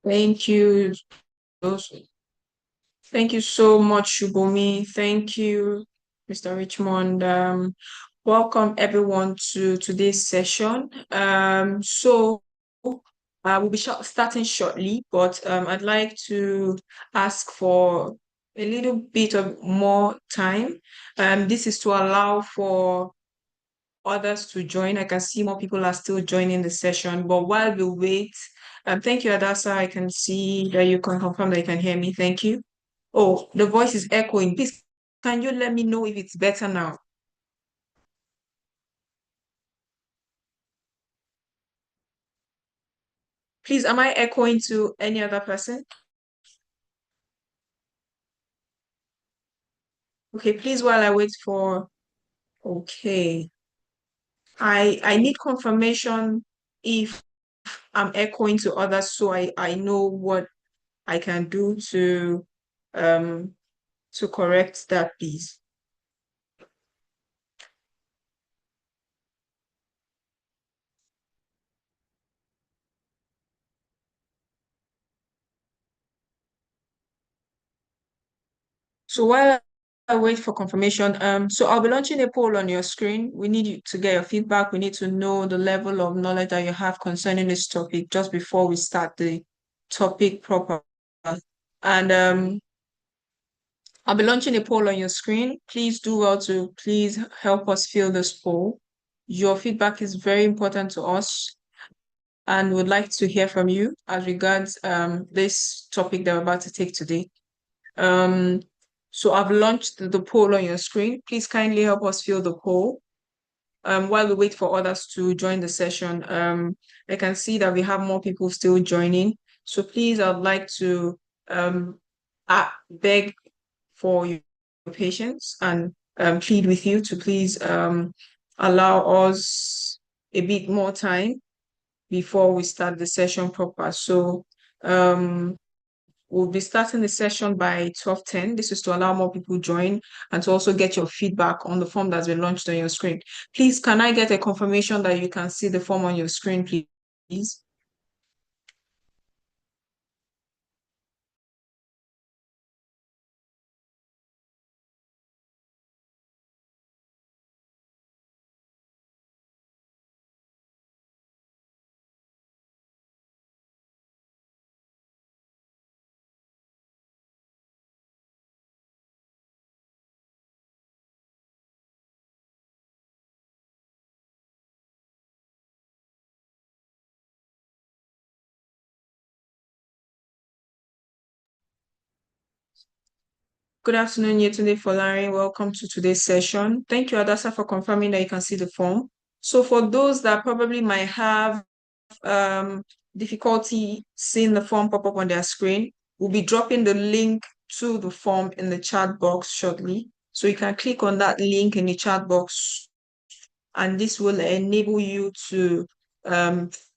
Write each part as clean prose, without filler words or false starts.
Thank you. Thank you so much, Shubomi. Thank you, Mr. Richmond. Welcome everyone to today's session. We'll be starting shortly, but I'd like to ask for a little bit of more time. This is to allow for others to join. I can see more people are still joining the session, but while we wait, thank you, Adasa. I can see that you can confirm that you can hear me. Thank you. Oh, the voice is echoing. Please, can you let me know if it's better now? Please, am I echoing to any other person? Okay, please, while I wait for, okay. I need confirmation if I'm echoing to others so I know what I can do um to correct that, please. So while I wait for confirmation, so I'll be launching a poll on your screen. We need you to get your feedback. We need to know the level of knowledge that you have concerning this topic just before we start the topic proper. And I'll be launching a poll on your screen. Please do well to please help us fill this poll. Your feedback is very important to us and would like to hear from you as regards this topic that we're about to take today. Um, so I've launched the poll on your screen. Please kindly help us fill the poll. While we wait for others to join the session, I can see that we have more people still joining. So please, I'd like to um, beg for your patience and plead with you to please allow us a bit more time before we start the session proper. So um, we'll be starting the session by 12:10. This is to allow more people join and to also get your feedback on the form that's been launched on your screen. Please, can I get a confirmation that you can see the form on your screen, please? Good afternoon, Yetunde Folari. Welcome to today's session. Thank you, Adasa, for confirming that you can see the form. So for those that probably might have um, difficulty seeing the form pop up on their screen, we'll be dropping the link to the form in the chat box shortly. So you can click on that link in the chat box, and this will enable you to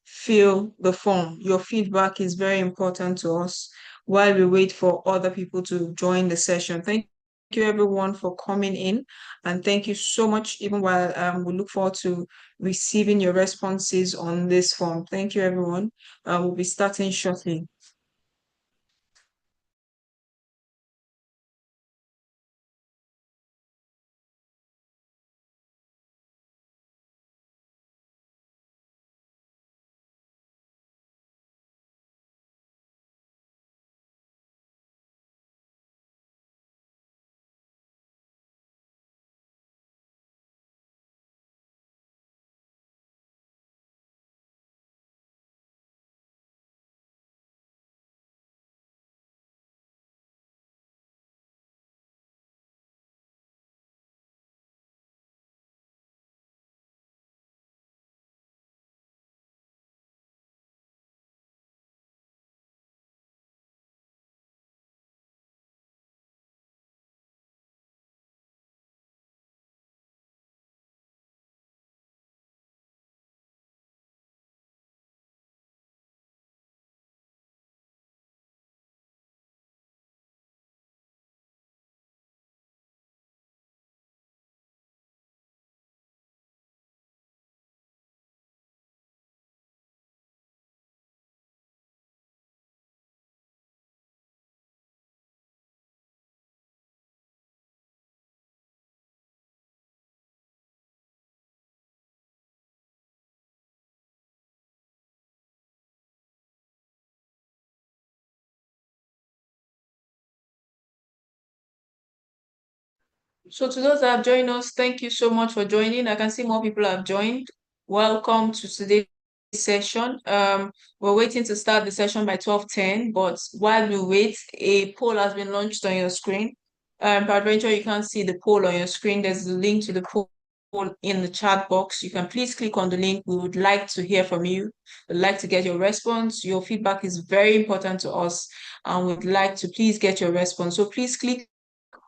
fill the form. Your feedback is very important to us while we wait for other people to join the session. Thank you everyone for coming in, and thank you so much even while we look forward to receiving your responses on this form. Thank you everyone. We'll be starting shortly. So to those that have joined us, thank you so much for joining. I can see more people have joined. Welcome to today's session. We're waiting to start the session by 12:10, but while we wait, a poll has been launched on your screen. Peradventure, you can't see the poll on your screen. There's a link to the poll in the chat box. You can please click on the link. We would like to hear from you. We'd like to get your response. Your feedback is very important to us, and we'd like to please get your response. So please click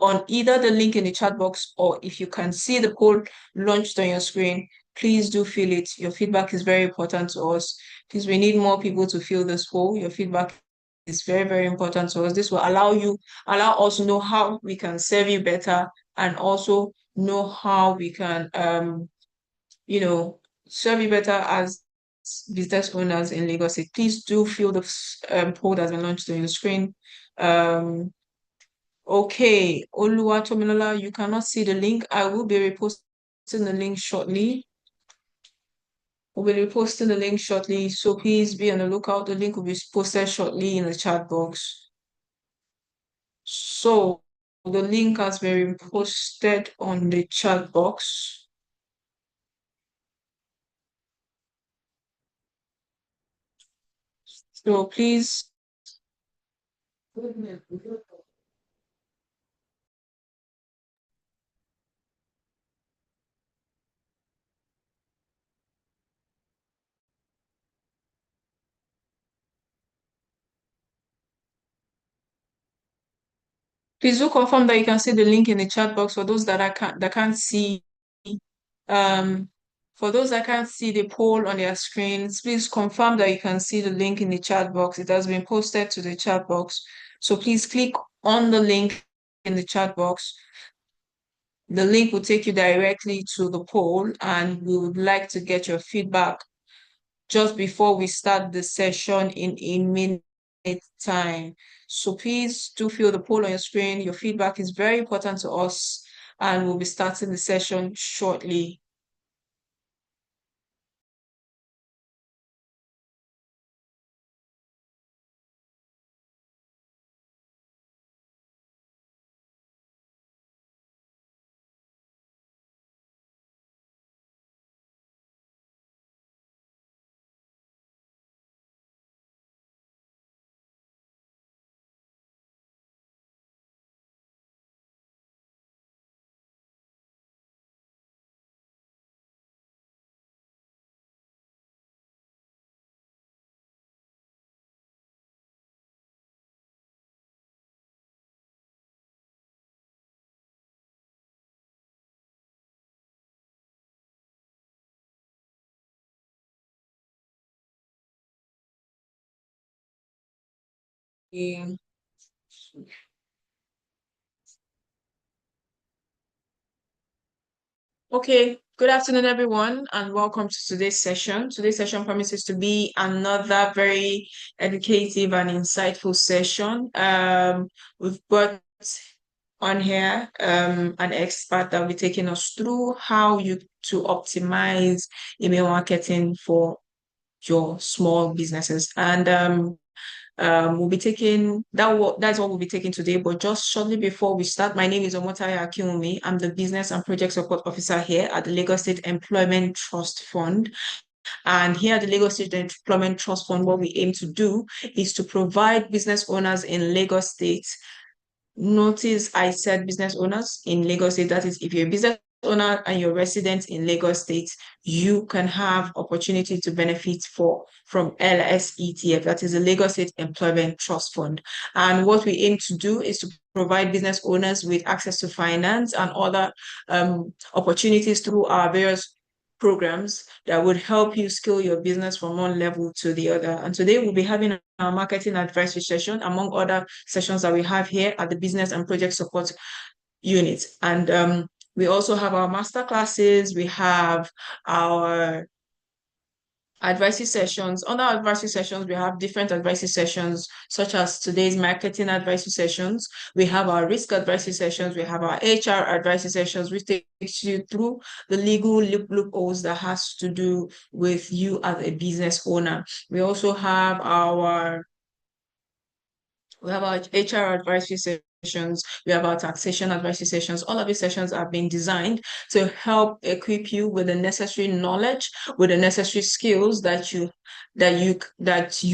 on either the link in the chat box, or if you can see the poll launched on your screen, please do fill it. Your feedback is very important to us because we need more people to fill this poll. Your feedback is very, very important to us. This will allow us to know how we can serve you better, and also know how we can you know serve you better as business owners in Lagos State. Please do fill the poll that's been launched on your screen. Um, Okay, Oluwatomilola, you cannot see the link. I will be reposting the link shortly. We'll be reposting the link shortly, so please be on the lookout. The link will be posted shortly in the chat box. So the link has been posted on the chat box. So please. Please do confirm that you can see the link in the chat box for those that can't see. Um, for those that can't see the poll on their screens, please confirm that you can see the link in the chat box. It has been posted to the chat box. So please click on the link in the chat box. The link will take you directly to the poll, and we would like to get your feedback just before we start the session in a minute time. So please do fill the poll on your screen. Your feedback is very important to us, and we'll be starting the session shortly. Yeah. Okay, good afternoon, everyone, and welcome to today's session. Today's session promises to be another very educative and insightful session. We've got on here an expert that will be taking us through how you to optimize email marketing for your small businesses. And we'll be taking that's what we'll be taking today. But just shortly before we start, my name is Omotaya Akinwumi. I'm the Business and Project Support Officer here at the Lagos State Employment Trust Fund. And here at the Lagos State Employment Trust Fund, what we aim to do is to provide business owners in Lagos State. Notice I said business owners in Lagos State. That is, if you're a business owner and you're resident in Lagos State, you can have opportunity to benefit from LSETF, that is the Lagos State Employment Trust Fund. And what we aim to do is to provide business owners with access to finance and other opportunities through our various programs that would help you scale your business from one level to the other. And today we'll be having our marketing advisory session, among other sessions that we have here at the Business and Project Support Unit. And we also have our master classes, we have our advisory sessions. On our advisory sessions, we have different advisory sessions, such as today's marketing advisory sessions. We have our risk advisory sessions. We have our HR advisory sessions, which takes you through the legal loopholes that has to do with you as a business owner. We also have our HR advisory sessions, we have our taxation advisory sessions. All of these sessions are being designed to help equip you with the necessary knowledge, with the necessary skills that you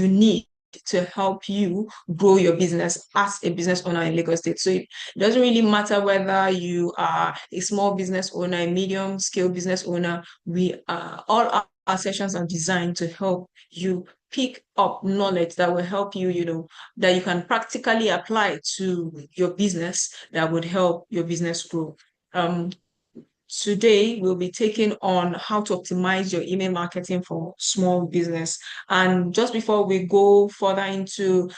need to help you grow your business as a business owner in Lagos State. So it doesn't really matter whether you are a small business owner, a medium scale business owner. We are all our sessions are designed to help you pick up knowledge that will help you, that you can practically apply to your business that would help your business grow. Today, we'll be taking on how to optimize your email marketing for small business. And just before we go further into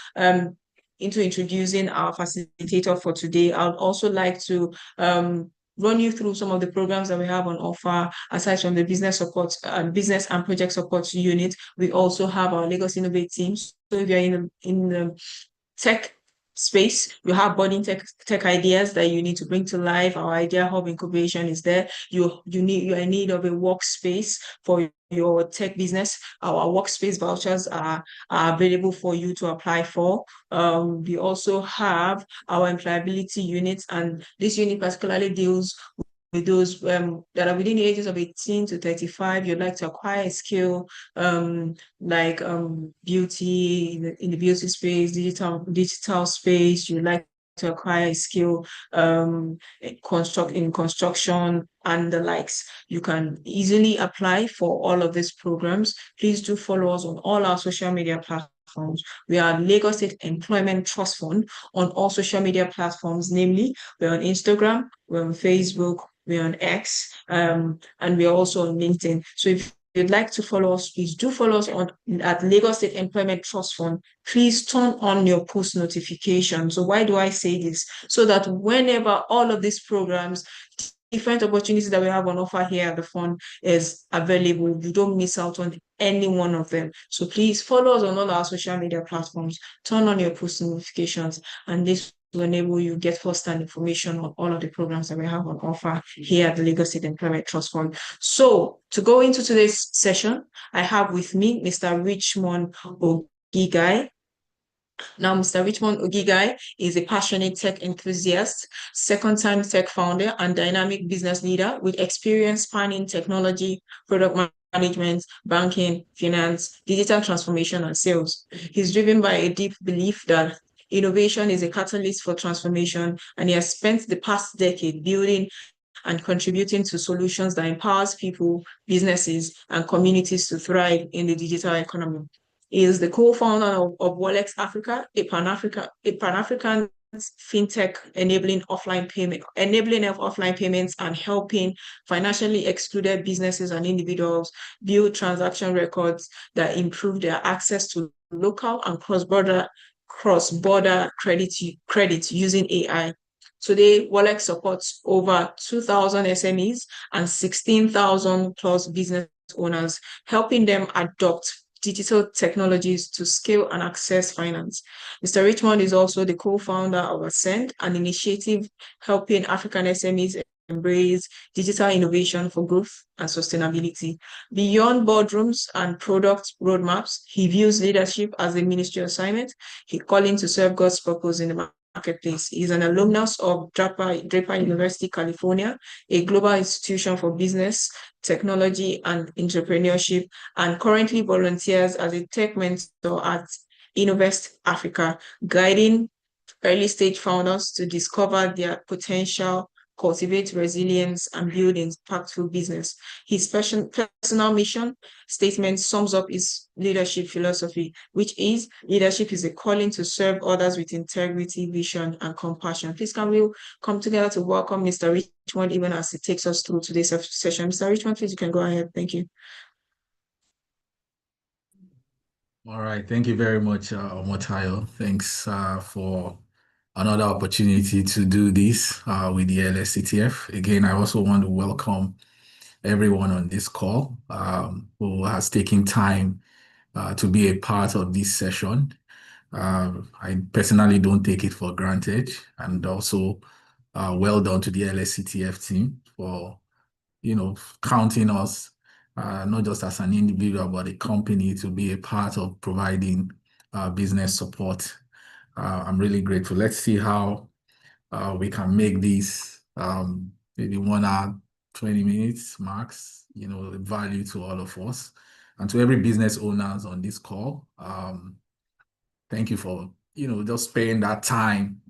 introducing our facilitator for today, I'd also like to run you through some of the programs that we have on offer. Aside from the business support, business and project support unit, we also have our Lagos Innovate teams. So if you're in the tech space, you have budding tech ideas that you need to bring to life. Our idea hub incubation is there. You're in need of a workspace for your tech business. Our workspace vouchers are available for you to apply for. We also have our employability units, and this unit particularly deals with those that are within the ages of 18 to 35. You'd like to acquire a skill like beauty in the beauty space, digital space. You'd like to acquire a skill in construction and the likes. You can easily apply for all of these programs. Please do follow us on all our social media platforms. We are Lagos State Employment Trust Fund on all social media platforms, namely we're on Instagram, we're on Facebook, we're on X, and we're also on LinkedIn. So if you'd like to follow us, please do follow us at Lagos State Employment Trust Fund. Please turn on your post notifications. So why do I say this? So that whenever all of these programs, different opportunities that we have on offer here at the fund is available, you don't miss out on any one of them. So please follow us on all our social media platforms, turn on your post notifications, and this will enable you get first-hand information on all of the programs that we have on offer here at the Lagos State Employment Trust Fund. So to go into today's session, I have with me Mr. Richmond Ogigai. Now, Mr. Richmond Ogigai is a passionate tech enthusiast, second-time tech founder, and dynamic business leader with experience spanning technology, product management, banking, finance, digital transformation, and sales. He's driven by a deep belief that innovation is a catalyst for transformation, and he has spent the past decade building and contributing to solutions that empowers people, businesses, and communities to thrive in the digital economy. He is the co-founder of Wallex Africa, a Pan-African fintech enabling offline payments and helping financially excluded businesses and individuals build transaction records that improve their access to local and cross-border credit using AI. Today, Wallex supports over 2,000 SMEs and 16,000 plus business owners, helping them adopt digital technologies to scale and access finance. Mr. Richmond is also the co-founder of Ascend, an initiative helping African SMEs embrace digital innovation for growth and sustainability. Beyond boardrooms and product roadmaps, he views leadership as a ministry assignment, he calling to serve God's purpose in the marketplace. He's an alumnus of Draper University, California, a global institution for business, technology, and entrepreneurship, and currently volunteers as a tech mentor at Innovest Africa, guiding early stage founders to discover their potential, cultivate resilience, and build impactful business. His personal mission statement sums up his leadership philosophy, which is leadership is a calling to serve others with integrity, vision, and compassion. Please can we come together to welcome Mr. Richmond even as he takes us through today's session. Mr. Richmond, please, you can go ahead. Thank you. All right. Thank you very much, Omotayo. Thanks for another opportunity to do this with the LSCTF. Again, I also want to welcome everyone on this call who has taken time to be a part of this session. I personally don't take it for granted, and also well done to the LSCTF team for, counting us not just as an individual, but a company to be a part of providing business support. I'm really grateful. Let's see how we can make these maybe 1 hour, 20 minutes max, value to all of us and to every business owners on this call. Thank you for, just spending that time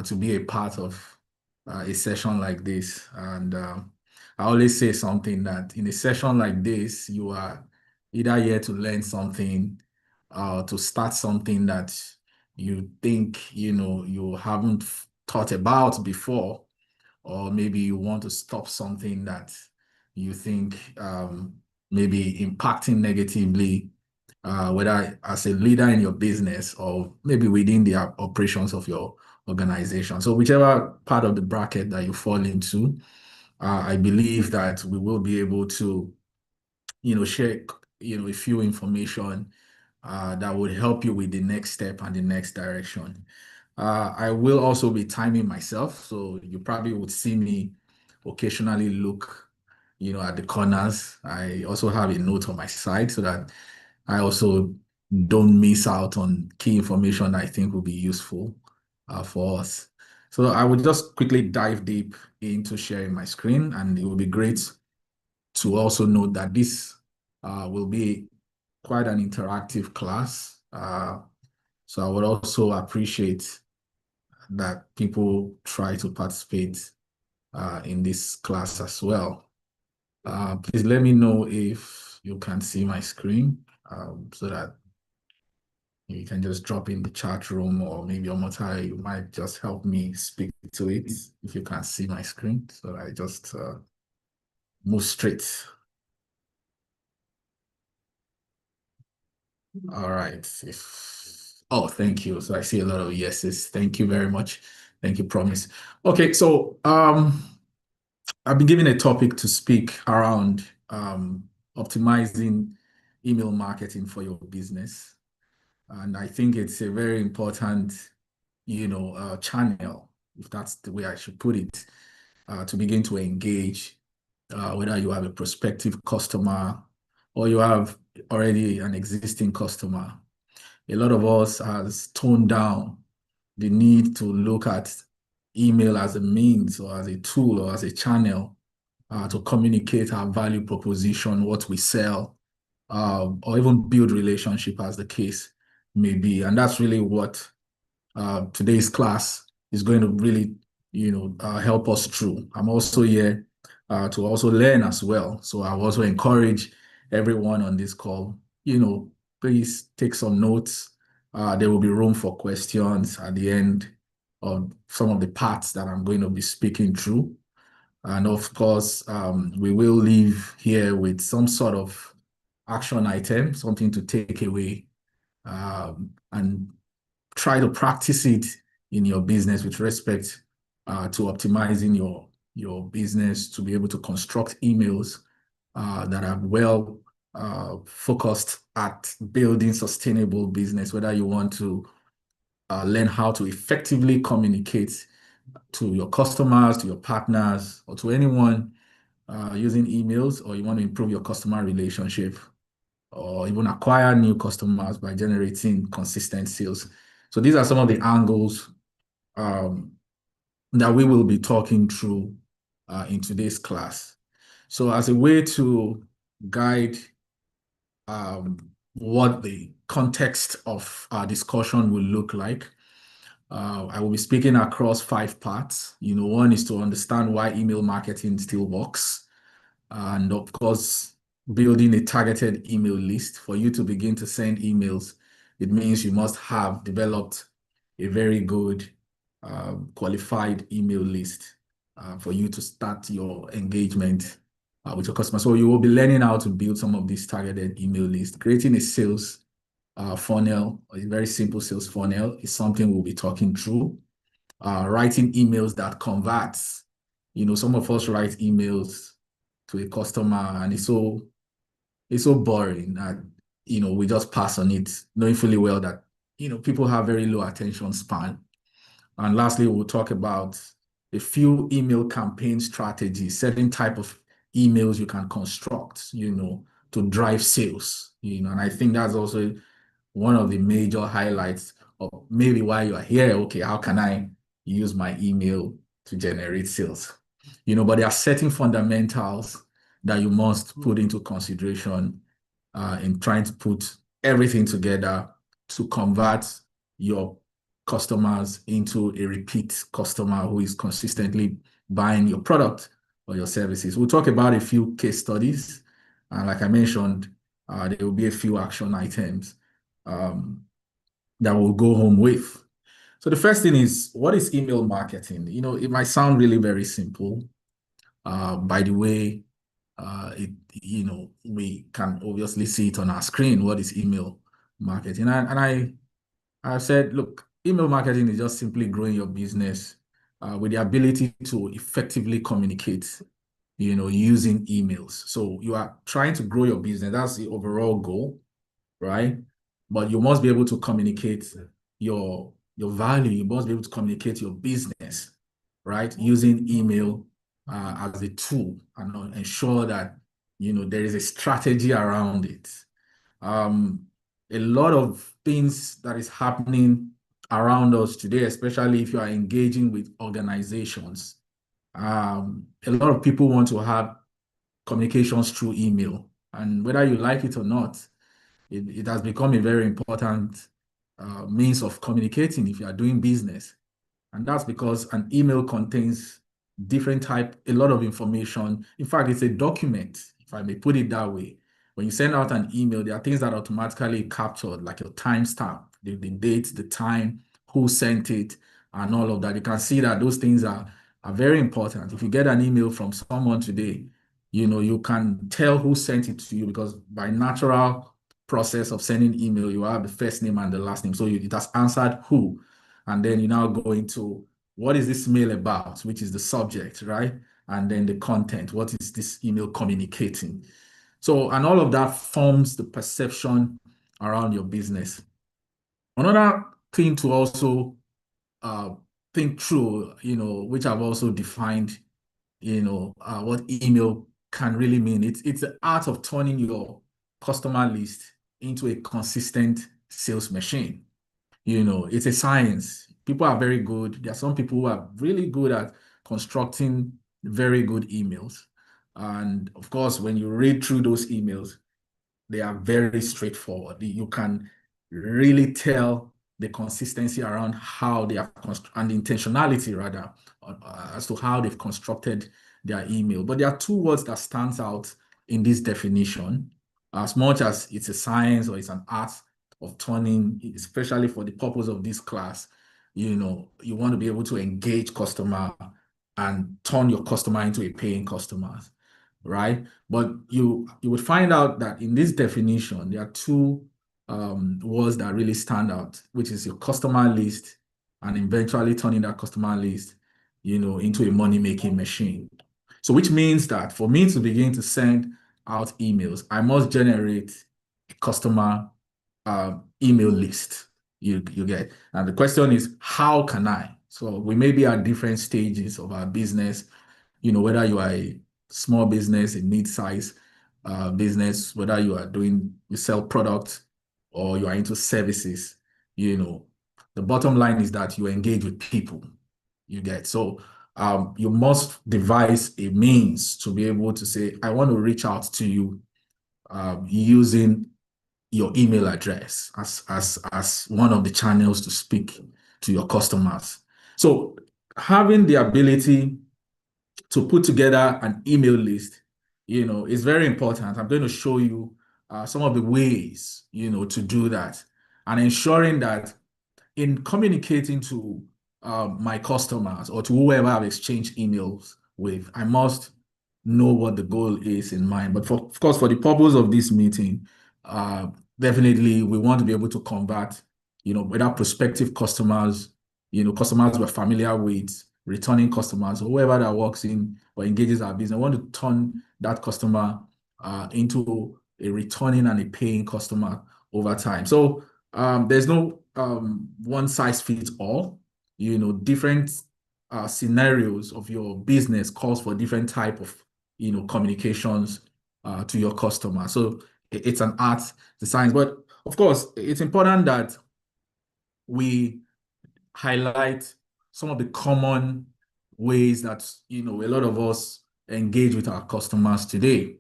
to be a part of a session like this. And I always say something that in a session like this, you are either here to learn something, to start something that you think, you haven't thought about before, or maybe you want to stop something that you think maybe impacting negatively, whether as a leader in your business or maybe within the operations of your organization. So whichever part of the bracket that you fall into, I believe that we will be able to, share, a few information that would help you with the next step and the next direction. I will also be timing myself, so you probably would see me occasionally look, at the corners. I also have a note on my side so that I also don't miss out on key information I think will be useful for us. So I would just quickly dive deep into sharing my screen, and it will be great to also note that this will be quite an interactive class. So I would also appreciate that people try to participate in this class as well. Please let me know if you can see my screen so that you can just drop in the chat room, or maybe Omotai, you might just help me speak to it if you can't see my screen. So I just move straight. All right. Oh, thank you. So I see a lot of yeses. Thank you very much. Thank you, Promise. Okay, so I've been given a topic to speak around optimizing email marketing for your business. And I think it's a very important, channel, if that's the way I should put it, to begin to engage, whether you have a prospective customer or you have already an existing customer. A lot of us has toned down the need to look at email as a means or as a tool or as a channel to communicate our value proposition, what we sell, or even build relationship as the case may be. And that's really what today's class is going to really, help us through. I'm also here to also learn as well. So I also encourage everyone on this call, please take some notes. There will be room for questions at the end of some of the parts that I'm going to be speaking through. And of course, we will leave here with some sort of action item, something to take away and try to practice it in your business with respect to optimizing your business to be able to construct emails that are well focused at building sustainable business, whether you want to learn how to effectively communicate to your customers, to your partners, or to anyone using emails, or you want to improve your customer relationship, or even acquire new customers by generating consistent sales. So these are some of the angles that we will be talking through in today's class. So as a way to guide what the context of our discussion will look like, I will be speaking across 5 parts. One is to understand why email marketing still works. And of course, building a targeted email list. For you to begin to send emails, it means you must have developed a very good qualified email list for you to start your engagement with your customer. So you will be learning how to build some of these targeted email lists. Creating a sales funnel, a very simple sales funnel, is something we'll be talking through. Writing emails that converts. Some of us write emails to a customer and it's so boring that we just pass on it, knowing fully well that people have very low attention span. And lastly, we'll talk about a few email campaign strategies, certain type of emails you can construct, to drive sales. And I think that's also one of the major highlights of maybe why you are here. Okay, how can I use my email to generate sales. But there are certain fundamentals that you must put into consideration in trying to put everything together to convert your customers into a repeat customer who is consistently buying your product or your services. We'll talk about a few case studies. And like I mentioned, there will be a few action items that we'll go home with. So the first thing is, what is email marketing? It might sound really very simple. By the way, we can obviously see it on our screen. What is email marketing? I said, look, email marketing is just simply growing your business with the ability to effectively communicate, using emails. So you are trying to grow your business. That's the overall goal, right? But you must be able to communicate your value. You must be able to communicate your business, right? Using email as a tool and ensure that there is a strategy around it. A lot of things that is happening around us today, especially if you are engaging with organizations. A lot of people want to have communications through email, and whether you like it or not, it has become a very important means of communicating if you are doing business. And that's because an email contains a lot of information. In fact, it's a document, if I may put it that way. When you send out an email, there are things that are automatically captured, like your timestamp, the date, the time, who sent it, and all of that. You can see that those things are very important. If you get an email from someone today, you can tell who sent it to you, because by natural process of sending email, you have the first name and the last name. So it has answered who. And then you now go into what is this mail about, which is the subject, right? And then the content, what is this email communicating? So, and all of that forms the perception around your business. Another thing to also think through, which I've also defined, what email can really mean. It's the art of turning your customer list into a consistent sales machine. It's a science. People are very good. There are some people who are really good at constructing very good emails. And of course, when you read through those emails, they are very straightforward. You can really tell the consistency around how they are and the intentionality rather as to how they've constructed their email. But there are two words that stands out in this definition. As much as it's a science or it's an art of turning, especially for the purpose of this class, you want to be able to engage customer and turn your customer into a paying customer, right? But you would find out that in this definition, there are two words that really stand out, which is your customer list and eventually turning that customer list, into a money-making machine. So which means that for me to begin to send out emails, I must generate a customer email list. You get. And the question is, how can I? So we may be at different stages of our business, whether you are a small business, a mid-size business, whether you sell products or you are into services, the bottom line is that you engage with people. You get. So you must devise a means to be able to say, I want to reach out to you using your email address as one of the channels to speak to your customers. So having the ability to put together an email list, is very important. I'm going to show you some of the ways, to do that, and ensuring that in communicating to my customers or to whoever I've exchanged emails with, I must know what the goal is in mind. But of course, for the purpose of this meeting, definitely we want to be able to convert, whether prospective customers, customers we're familiar with, returning customers, or whoever that works in or engages our business. I want to turn that customer into a returning and a paying customer over time. So there's no one size fits all. Different scenarios of your business calls for different type of communications to your customer. So it's an art, it's a science, but of course it's important that we highlight some of the common ways that a lot of us engage with our customers today.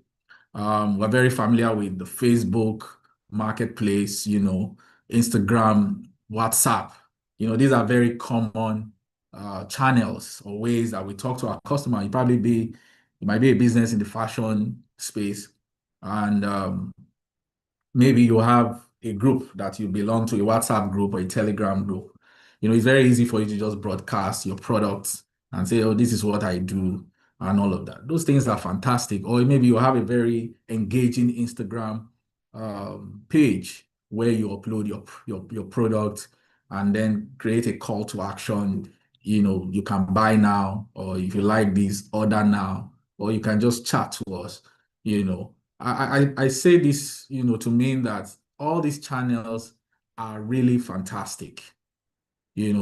We're very familiar with the Facebook marketplace, Instagram, WhatsApp. These are very common channels or ways that we talk to our customer. It might be a business in the fashion space, and maybe you have a group that you belong to, a WhatsApp group or a Telegram group. It's very easy for you to just broadcast your products and say, oh, this is what I do, and all of that. Those things are fantastic. Or maybe you have a very engaging Instagram page where you upload your product and then create a call to action. You can buy now, or if you like this, order now, or you can just chat to us. you know I say this, to mean that all these channels are really fantastic.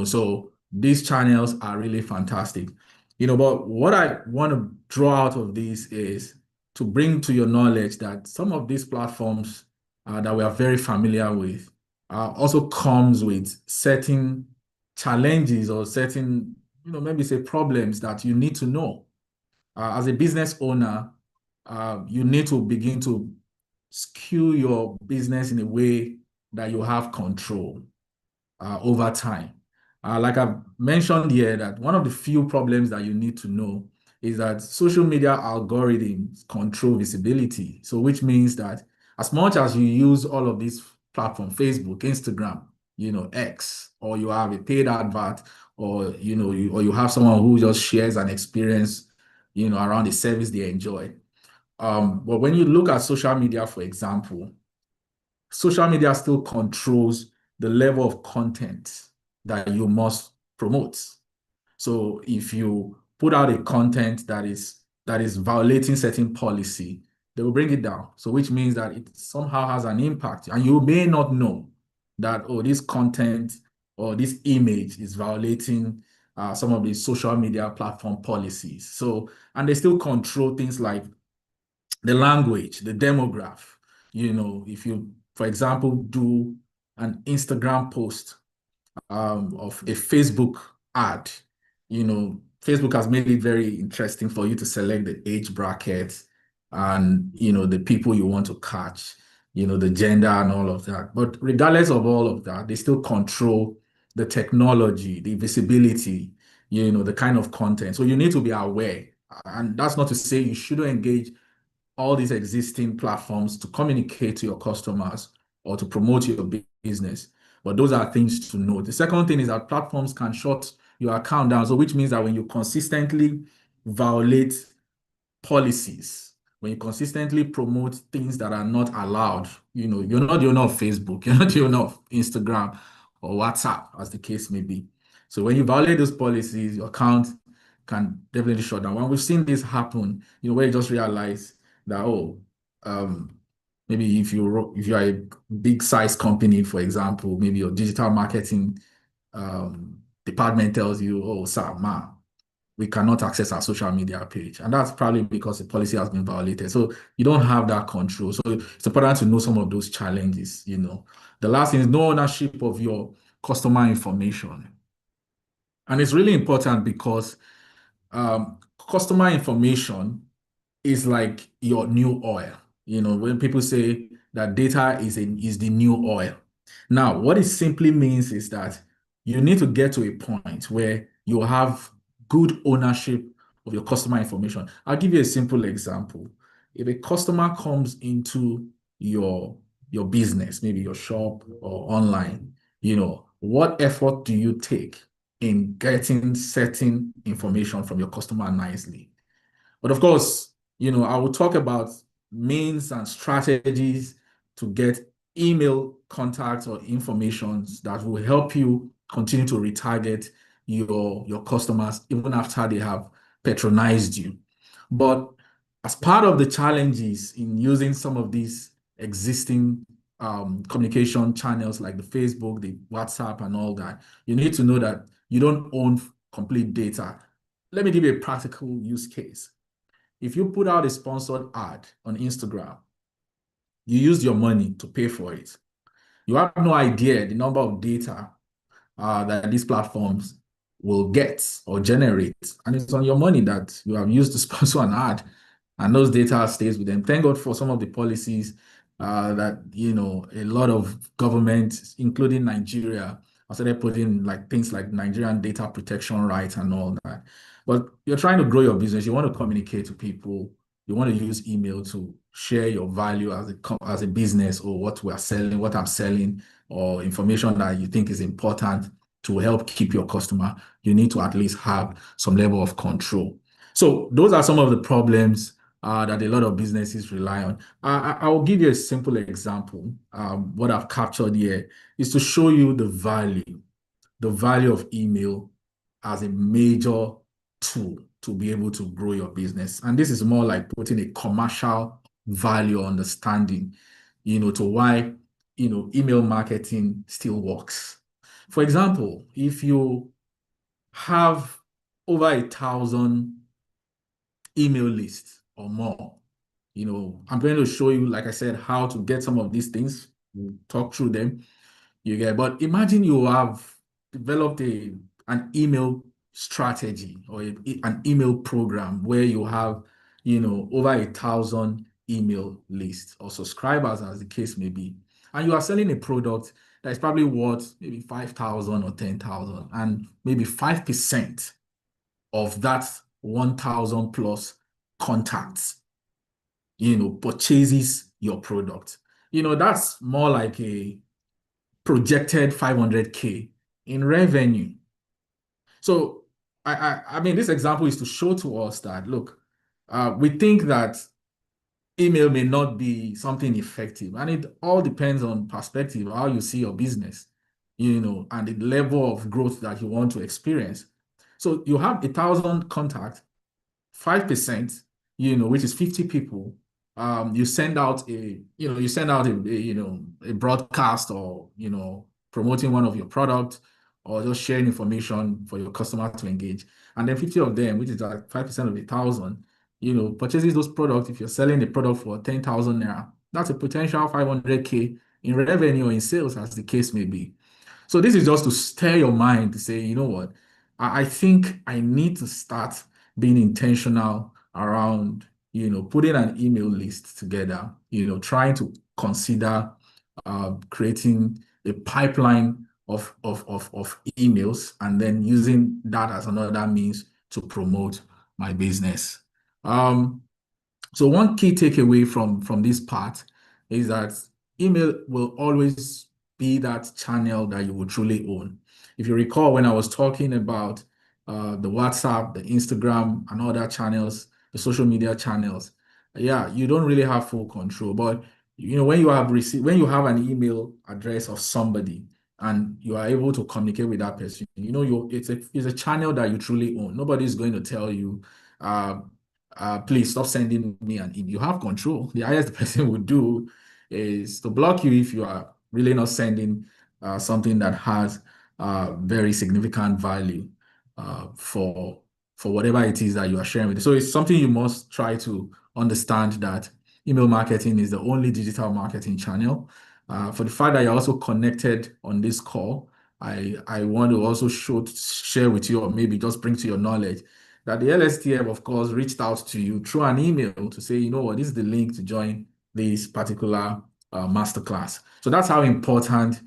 So these channels are really fantastic. But what I want to draw out of this is to bring to your knowledge that some of these platforms that we are very familiar with also comes with certain challenges or certain, maybe say problems that you need to know. As a business owner, you need to begin to skew your business in a way that you have control over time. Like I've mentioned here, that one of the few problems that you need to know is that social media algorithms control visibility. So which means that as much as you use all of these platforms, Facebook, Instagram, X, or you have a paid advert, or you have someone who just shares an experience, around the service they enjoy. But when you look at social media, for example, social media still controls the level of content that you must promote. So if you put out a content that is violating certain policy, they will bring it down. So which means that it somehow has an impact, and you may not know that, oh, this content or this image is violating some of the social media platform policies. So, and they still control things like the language, the demograph. If you, for example, do an Instagram post of a Facebook ad, Facebook has made it very interesting for you to select the age bracket and, the people you want to catch, the gender and all of that. But regardless of all of that, they still control the technology, the visibility, the kind of content. So you need to be aware. And that's not to say you shouldn't engage all these existing platforms to communicate to your customers or to promote your business. But those are things to know. The second thing is that platforms can shut your account down. So which means that when you consistently violate policies, when you consistently promote things that are not allowed, you're not the owner of Facebook, you're not the owner of Instagram or WhatsApp, as the case may be. So when you violate those policies, your account can definitely shut down. When we've seen this happen, where you just realize that, oh, maybe if you are a big size company, for example, maybe your digital marketing department tells you, oh, sir, ma, we cannot access our social media page. And that's probably because the policy has been violated. So you don't have that control. So it's important to know some of those challenges. The last thing is no ownership of your customer information. And it's really important because customer information is like your new oil. When people say that data is the new oil. Now, what it simply means is that you need to get to a point where you have good ownership of your customer information. I'll give you a simple example. If a customer comes into your business, maybe your shop or online, what effort do you take in getting certain information from your customer nicely? But of course, I will talk about means and strategies to get email contacts or informations that will help you continue to retarget your customers even after they have patronized you. But as part of the challenges in using some of these existing communication channels like the Facebook, the WhatsApp, and all that, you need to know that you don't own complete data. Let me give you a practical use case. If you put out a sponsored ad on Instagram, you use your money to pay for it. You have no idea the number of data that these platforms will get or generate, and it's on your money that you have used to sponsor an ad, and those data stays with them. Thank God for some of the policies that a lot of governments, including Nigeria, have started putting like things like Nigerian data protection rights and all that. But you're trying to grow your business, you want to communicate to people, you want to use email to share your value as a business, or what we are selling, what I'm selling, or information that you think is important to help keep your customer. You need to at least have some level of control. So those are some of the problems that a lot of businesses rely on. I will give you a simple example. What I've captured here is to show you the value of email as a major tool to be able to grow your business. And this is more like putting a commercial value understanding, to why, email marketing still works. For example, if you have over 1,000 email lists or more, I'm going to show you, like I said, how to get some of these things. We'll talk through them. But imagine you have developed an email strategy, or an email program where you have, over 1,000 email lists or subscribers, as the case may be, and you are selling a product that is probably worth maybe 5,000 or 10,000, and maybe 5% of that 1,000 plus contacts, purchases your product. That's more like a projected 500K in revenue. So I mean, this example is to show to us that, look, we think that email may not be something effective, and it all depends on perspective, how you see your business, and the level of growth that you want to experience. So you have 1,000 contacts, 5%, which is 50 people. You send out a broadcast, or, promoting one of your products, or just sharing information for your customer to engage. And then 50 of them, which is like 5% of 1,000, purchases those products. If you're selling a product for 10,000 naira, that's a potential 500K in revenue or in sales, as the case may be. So this is just to stir your mind to say, you know what, I think I need to start being intentional around, putting an email list together, trying to consider creating a pipeline of emails, and then using that as another means to promote my business. Um, so one key takeaway from this part is that email will always be that channel that you will truly own. If you recall, when I was talking about the WhatsApp, the Instagram, and other channels, the social media channels, yeah, you don't really have full control. But when you have an email address of somebody, and you are able to communicate with that person, it's a channel that you truly own. Nobody's going to tell you, uh, please stop sending me an email. You have control. The highest the person would do is to block you if you are really not sending something that has very significant value for whatever it is that you are sharing with. So it's something you must try to understand, that email marketing is the only digital marketing channel. For the fact that you're also connected on this call, I want to also share with you, or maybe just bring to your knowledge, that the LSTF, of course, reached out to you through an email to say, you know what, this is the link to join this particular masterclass. So that's how important,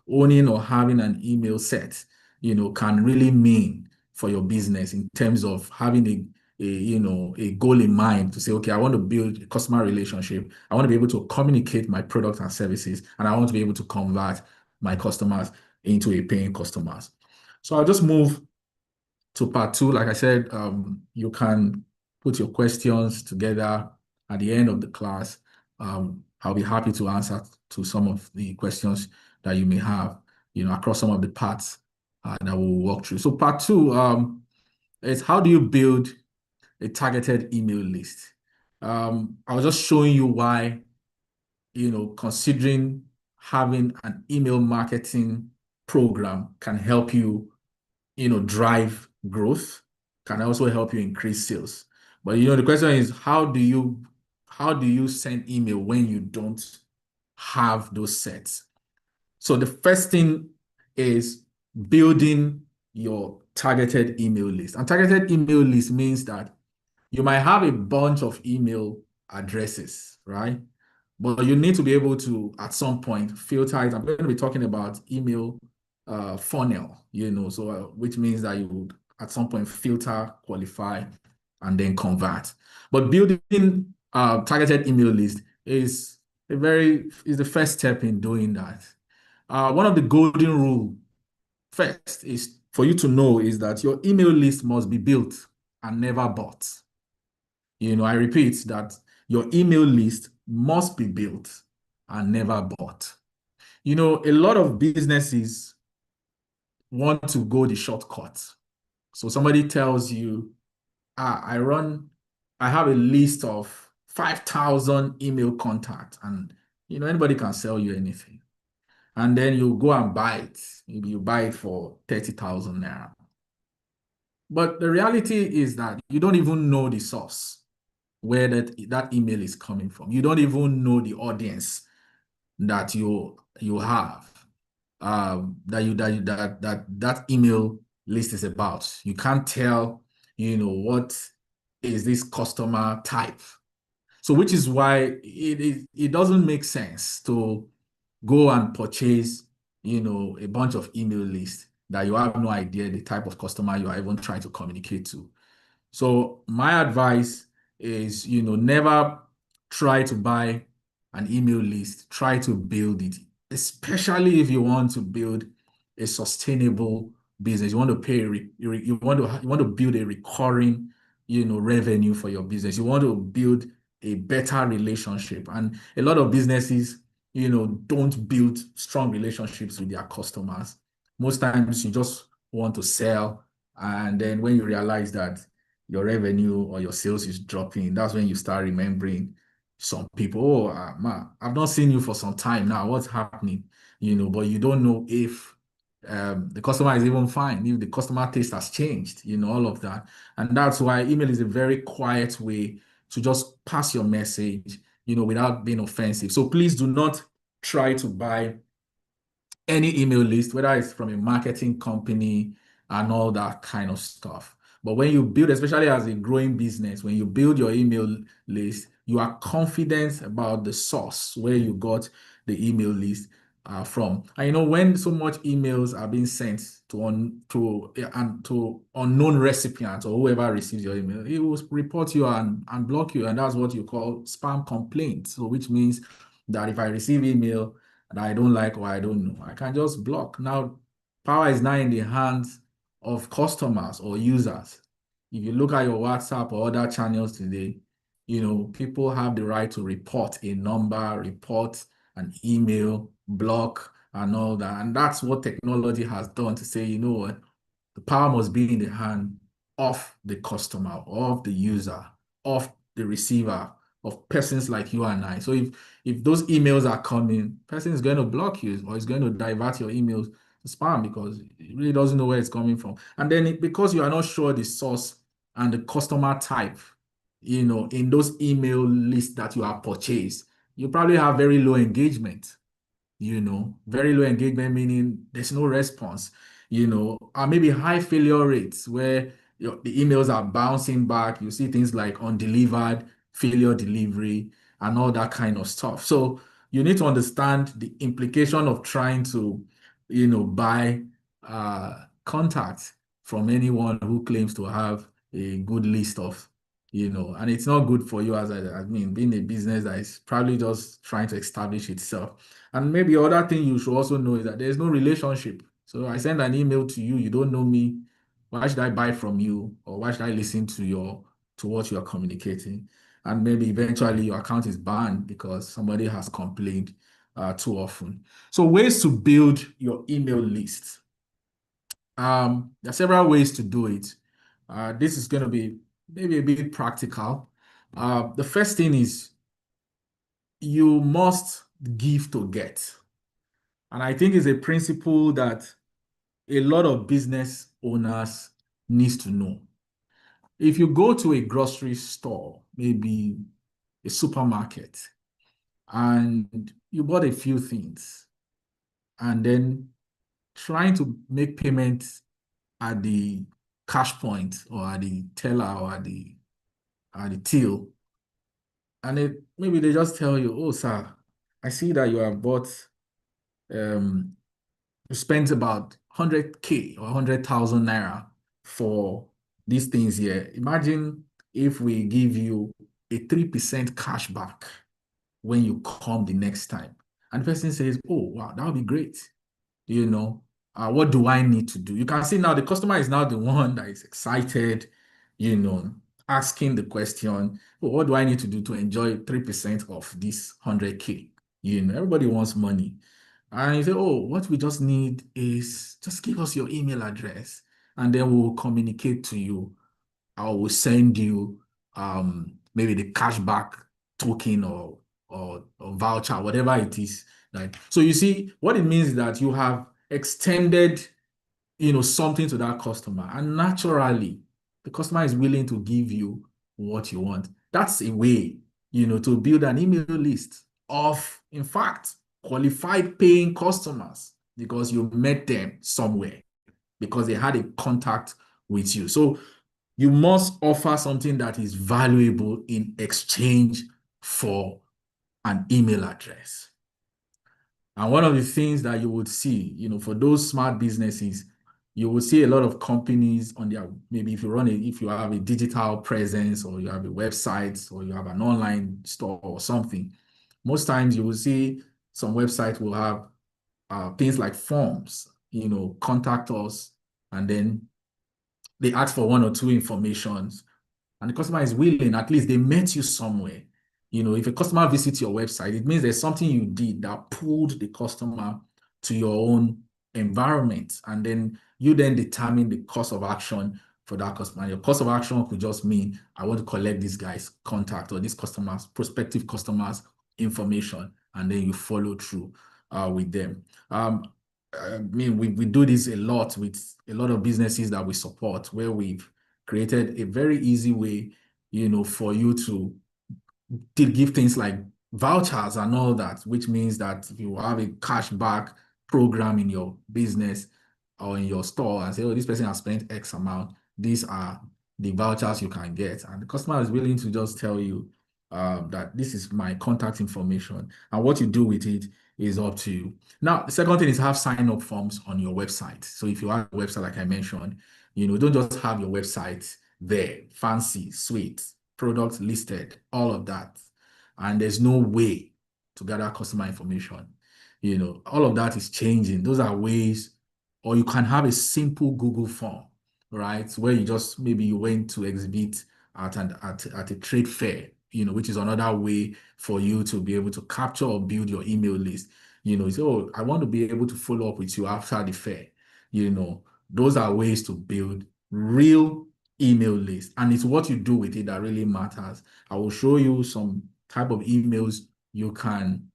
owning or having an email set, can really mean for your business, in terms of having a goal in mind to say, okay, I want to build a customer relationship. I want to be able to communicate my products and services, and I want to be able to convert my customers into a paying customers. So I'll just move to part two. Like I said, you can put your questions together at the end of the class. I'll be happy to answer to some of the questions that you may have, across some of the parts that we'll walk through. So part two is, how do you build a targeted email list? I was just showing you why, considering having an email marketing program can help you, drive growth, can also help you increase sales. But the question is, how do you send email when you don't have those sets? So the first thing is building your targeted email list. And targeted email list means that you might have a bunch of email addresses, right? But you need to be able to, at some point, filter it. I'm going to be talking about email funnel, so which means that you would, at some point, filter, qualify, and then convert. But building targeted email list is the first step in doing that. One of the golden rule first is for you to know is that your email list must be built and never bought. I repeat that your email list must be built and never bought. A lot of businesses want to go the shortcut. So somebody tells you, I have a list of 5,000 email contacts, and anybody can sell you anything. And then you go and buy it. Maybe you buy it for 30,000 naira. But the reality is that you don't even know the source where that email is coming from. You don't even know the audience that you have, that email list is about. You can't tell, what is this customer type. So which is why it doesn't make sense to go and purchase, a bunch of email lists that you have no idea the type of customer you are even trying to communicate to. So my advice is, never try to buy an email list. Try to build it, especially if you want to build a sustainable business. You want to pay, you want to build a recurring, revenue for your business. You want to build a better relationship. And a lot of businesses, don't build strong relationships with their customers. Most times you just want to sell, and then when you realize that your revenue or your sales is dropping, that's when you start remembering some people. Oh, man, I've not seen you for some time now. What's happening? But you don't know if the customer is even fine, if the customer taste has changed, all of that. And that's why email is a very quiet way to just pass your message, without being offensive. So please do not try to buy any email list, whether it's from a marketing company and all that kind of stuff. But when you build, especially as a growing business, when you build your email list, you are confident about the source where you got the email list from. And when so much emails are being sent to unknown recipients or whoever receives your email, it will report you and block you, and that's what you call spam complaint. So which means that if I receive email that I don't like or I don't know, I can just block. Now, power is now in the hands of customers or users. If you look at your WhatsApp or other channels today, people have the right to report a number, report an email, block, and all that. And that's what technology has done to say, you know what, the power must be in the hand of the customer, of the user, of the receiver, of persons like you and I. So if those emails are coming, person is going to block you or is going to divert your emails to spam because it really doesn't know where it's coming from. And then because you are not sure the source and the customer type, in those email lists that you have purchased, you probably have very low engagement. Very low engagement, meaning there's no response, or maybe high failure rates where the emails are bouncing back. You see things like undelivered, failure delivery, and all that kind of stuff. So you need to understand the implication of trying to, buy contacts from anyone who claims to have a good list of, and it's not good for you I mean, being a business that is probably just trying to establish itself. And maybe other thing you should also know is that there's no relationship. So I send an email to you, you don't know me. Why should I buy from you? Or why should I listen to what you are communicating? And maybe eventually your account is banned because somebody has complained too often. So ways to build your email list. There are several ways to do it. This is going to be maybe a bit practical. The first thing is you must give to get. And I think it's a principle that a lot of business owners needs to know. If you go to a grocery store, maybe a supermarket, and you bought a few things, and then trying to make payments at the cash point or at the teller or at the till, and maybe they just tell you, "Oh, sir, I see that you have bought um you spent about 100K or 100,000 naira for these things here. Imagine if we give you a 3% cash back when you come the next time." And the person says, "Oh, wow, that would be great. You know, what do I need to do?" You can see now the customer is now the one that is excited, you know, asking the question, "Oh, what do I need to do to enjoy 3% of this 100K?" You know, everybody wants money. And you say, "Oh, what we just need is just give us your email address and then we'll communicate to you. I will send you maybe the cashback token or voucher, whatever it is." Like, so you see, what it means is that you have extended, something to that customer, and naturally, the customer is willing to give you what you want. That's a way, to build an email list of, in fact, qualified paying customers because you met them somewhere, because they had a contact with you. So you must offer something that is valuable in exchange for an email address. And one of the things that you would see, for those smart businesses, you will see a lot of companies on their, maybe if you have a digital presence or you have a website or you have an online store or something, most times you will see some websites will have things like forms, contact us, and then they ask for one or two informations, and the customer is willing, at least they met you somewhere. If a customer visits your website, it means there's something you did that pulled the customer to your own environment. And then you then determine the course of action for that customer. Your course of action could just mean, I want to collect this guy's contact or this customer's prospective customers' information, and then you follow through with them. I mean, we do this a lot with a lot of businesses that we support, where we've created a very easy way, for you to give things like vouchers and all that, which means that if you have a cashback program in your business or in your store and say, "Oh, this person has spent X amount, these are the vouchers you can get." And the customer is willing to just tell you that this is my contact information, and what you do with it is up to you. Now, the second thing is have sign-up forms on your website. So if you have a website, like I mentioned, don't just have your website there, fancy, sweet, products listed, all of that, and there's no way to gather customer information. All of that is changing. Those are ways, or you can have a simple Google form, right? Where you just, maybe you went to exhibit at a trade fair, which is another way for you to be able to capture or build your email list. You say, "Oh, I want to be able to follow up with you after the fair." Those are ways to build real email list, and it's what you do with it that really matters. I will show you some type of emails you can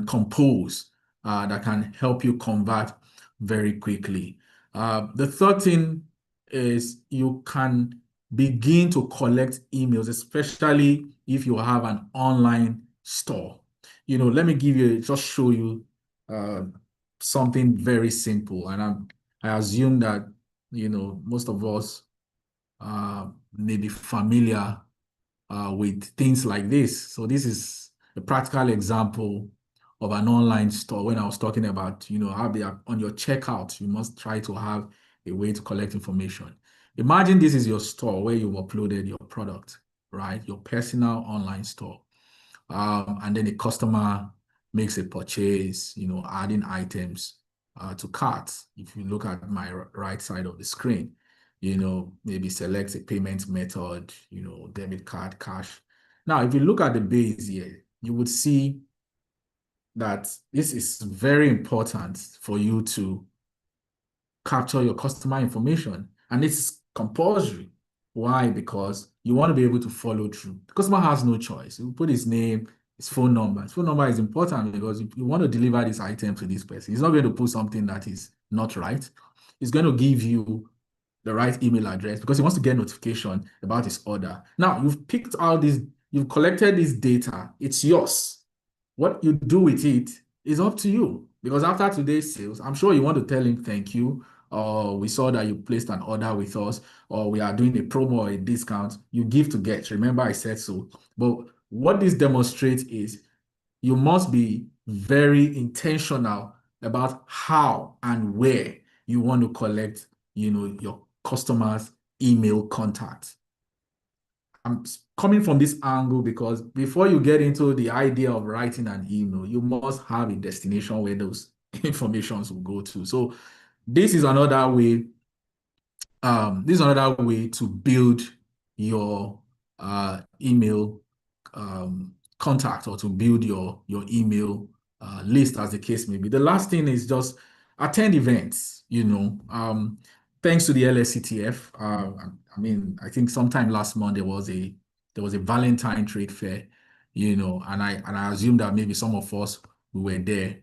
compose that can help you convert very quickly. The third thing is you can begin to collect emails, especially if you have an online store. Let me just show you uh, something very simple, and I assume that most of us may be familiar with things like this. So this is a practical example of an online store. When I was talking about, how they are on your checkout, you must try to have a way to collect information. Imagine this is your store where you've uploaded your product, right? Your personal online store. And then the customer makes a purchase, adding items to carts. If you look at my right side of the screen, maybe select a payment method, debit card, cash. Now, if you look at the base here, you would see that this is very important for you to capture your customer information. And it's compulsory. Why? Because you want to be able to follow through. The customer has no choice. You put his name, his phone number. His phone number is important because if you want to deliver this item to this person, he's not going to put something that is not right. He's going to give you the right email address because he wants to get notification about his order. Now, you've picked out this, you've collected this data. It's yours. What you do with it is up to you. Because after today's sales, I'm sure you want to tell him thank you, or we saw that you placed an order with us, or we are doing a promo or a discount, you give to get. Remember, I said so. But what this demonstrates is you must be very intentional about how and where you want to collect, your customers' email contact. I'm coming from this angle because before you get into the idea of writing an email, you must have a destination where those informations will go to. So this is another way to build your email contact, or to build your email list, as the case may be. The last thing is just attend events. Thanks to the LSCTF. I mean, I think sometime last month there was a Valentine trade fair, and I assume that maybe some of us we were there.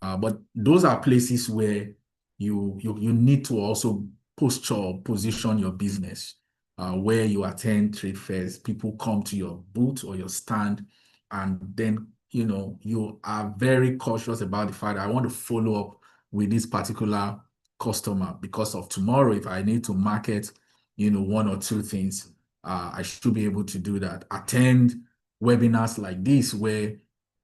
But those are places where you need to also posture or position your business, where you attend trade fairs. People come to your booth or your stand, and then you are very cautious about the fact that I want to follow up with this particular customer because of tomorrow. If I need to market, one or two things, I should be able to do that. Attend webinars like this where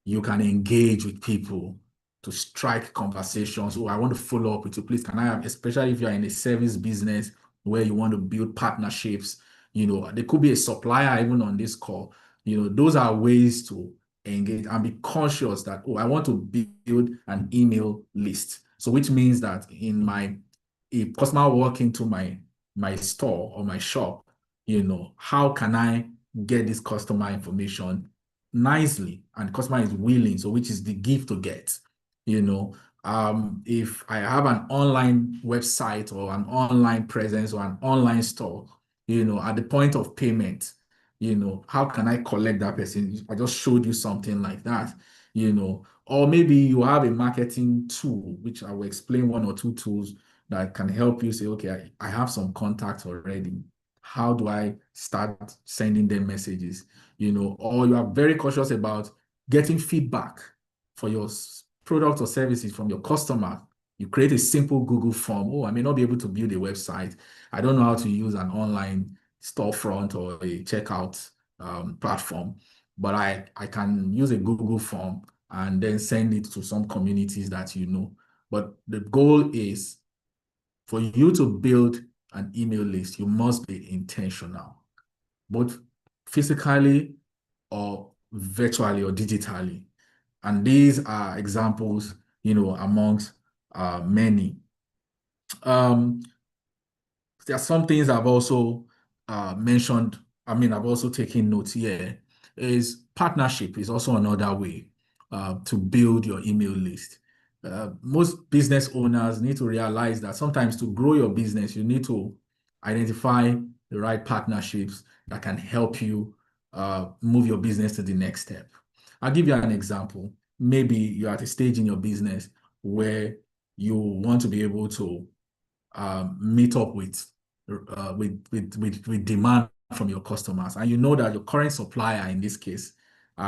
you can engage with people to strike conversations. Oh, I want to follow up with you. Please, can I have, especially if you're in a service business where you want to build partnerships, there could be a supplier even on this call. Those are ways to engage and be conscious that, oh, I want to build an email list. So which means that a customer walk into my store or my shop, how can I get this customer information nicely, and the customer is willing, so which is the gift to get. If I have an online website or an online presence or an online store, at the point of payment, how can I collect that person? I just showed you something like that, or maybe you have a marketing tool, which I will explain one or two tools that can help you say, okay, I have some contacts already. How do I start sending them messages? Or you are very cautious about getting feedback for your product or services from your customer. You create a simple Google form. Oh, I may not be able to build a website. I don't know how to use an online storefront or a checkout platform, but I can use a Google form and then send it to some communities that you know. But the goal is for you to build an email list, you must be intentional, both physically or virtually or digitally. And these are examples, amongst many. Um, there are some things I've also mentioned. I mean, I've also taken notes here. Is partnership is also another way to build your email list. Most business owners need to realize that sometimes to grow your business, you need to identify the right partnerships that can help you move your business to the next step. I'll give you an example. Maybe you're at a stage in your business where you want to be able to meet up with demand from your customers, and you know that your current supplier in this case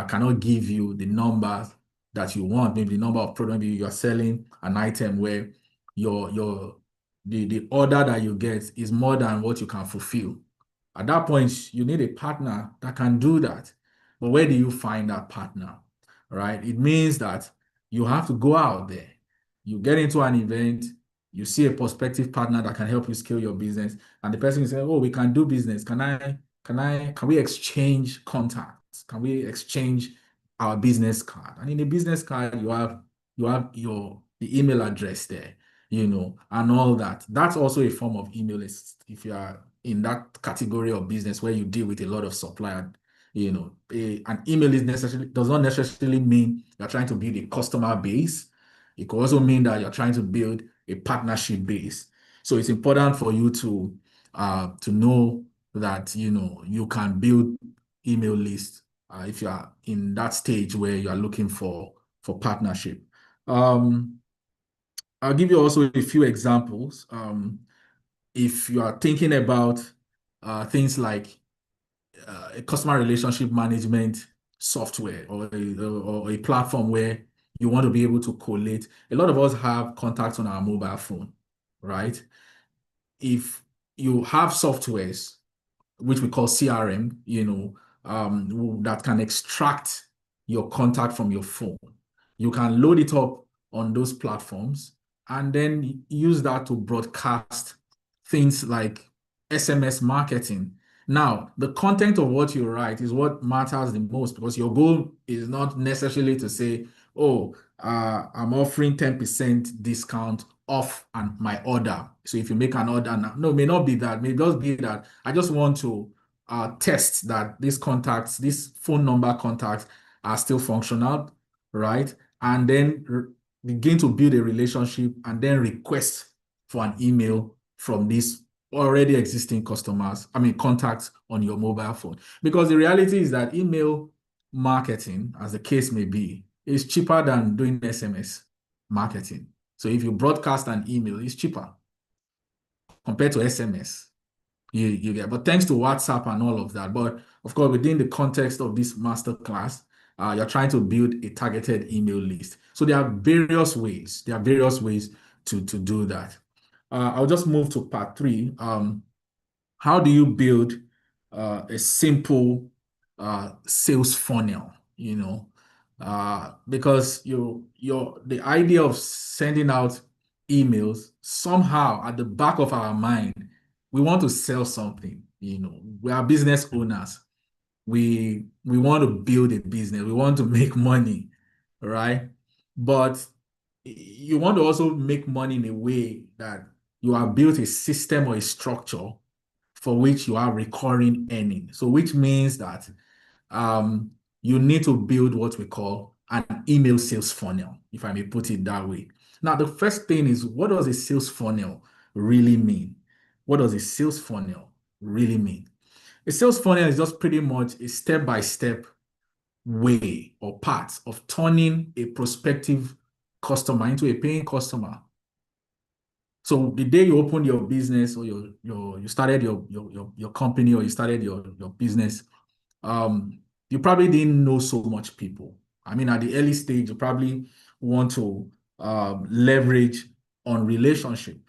cannot give you the numbers that you want, maybe the number of products. Maybe you're selling an item where the order that you get is more than what you can fulfill. At that point, you need a partner that can do that. But where do you find that partner? Right? It means that you have to go out there. You get into an event, you see a prospective partner that can help you scale your business, and the person is saying, "Oh, we can do business. Can we exchange contacts? Can we exchange our business card?" And in the business card, you have your the email address there, and all that. That's also a form of email list. If you are in that category of business where you deal with a lot of supplier, an email list necessarily does not necessarily mean you're trying to build a customer base. It could also mean that you're trying to build a partnership base. So it's important for you to know that you can build email lists if you are in that stage where you are looking for partnership. Um, I'll give you also a few examples. If you are thinking about things like a customer relationship management software, or a platform where you want to be able to collate. A lot of us have contacts on our mobile phone, right? If you have softwares, which we call CRM, that can extract your contact from your phone. You can load it up on those platforms and then use that to broadcast things like SMS marketing. Now, the content of what you write is what matters the most because your goal is not necessarily to say, oh, I'm offering 10% discount off and my order. So if you make an order now, no, it may not be that. It may just be that I just want to test that these contacts, these phone number contacts are still functional, right? And then begin to build a relationship and then request for an email from these already existing customers, contacts on your mobile phone. Because the reality is that email marketing, as the case may be, is cheaper than doing SMS marketing. So if you broadcast an email, it's cheaper compared to SMS. You get, but thanks to WhatsApp and all of that. But of course, within the context of this master class, you're trying to build a targeted email list. So there are various ways. There are various ways to do that. I'll just move to part three. How do you build a simple sales funnel? Because the idea of sending out emails somehow at the back of our mind, we want to sell something. We are business owners. We want to build a business. We want to make money, right? But you want to also make money in a way that you have built a system or a structure for which you are recurring earning. So which means that um, you need to build what we call an email sales funnel, if I may put it that way. Now, the first thing is, what does a sales funnel really mean? What does a sales funnel really mean? A sales funnel is just pretty much a step-by-step way or path of turning a prospective customer into a paying customer. So the day you opened your business or you started your company or you started your business, you probably didn't know so much people. At the early stage, you probably want to leverage on relationship.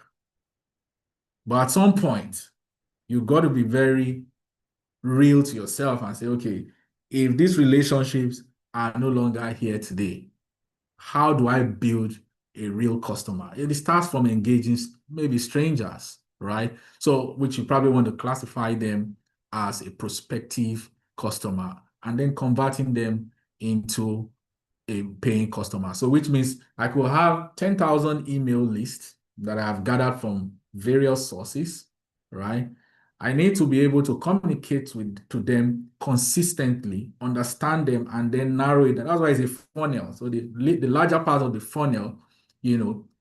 But at some point, you got to be very real to yourself and say, okay, if these relationships are no longer here today, how do I build a real customer? It starts from engaging maybe strangers, right? So, which you probably want to classify them as a prospective customer and then converting them into a paying customer. So, which means I could have 10,000 email lists that I have gathered from various sources, right? I need to be able to communicate to them consistently, understand them, and then narrow it down. That's why it's a funnel. So the larger part of the funnel,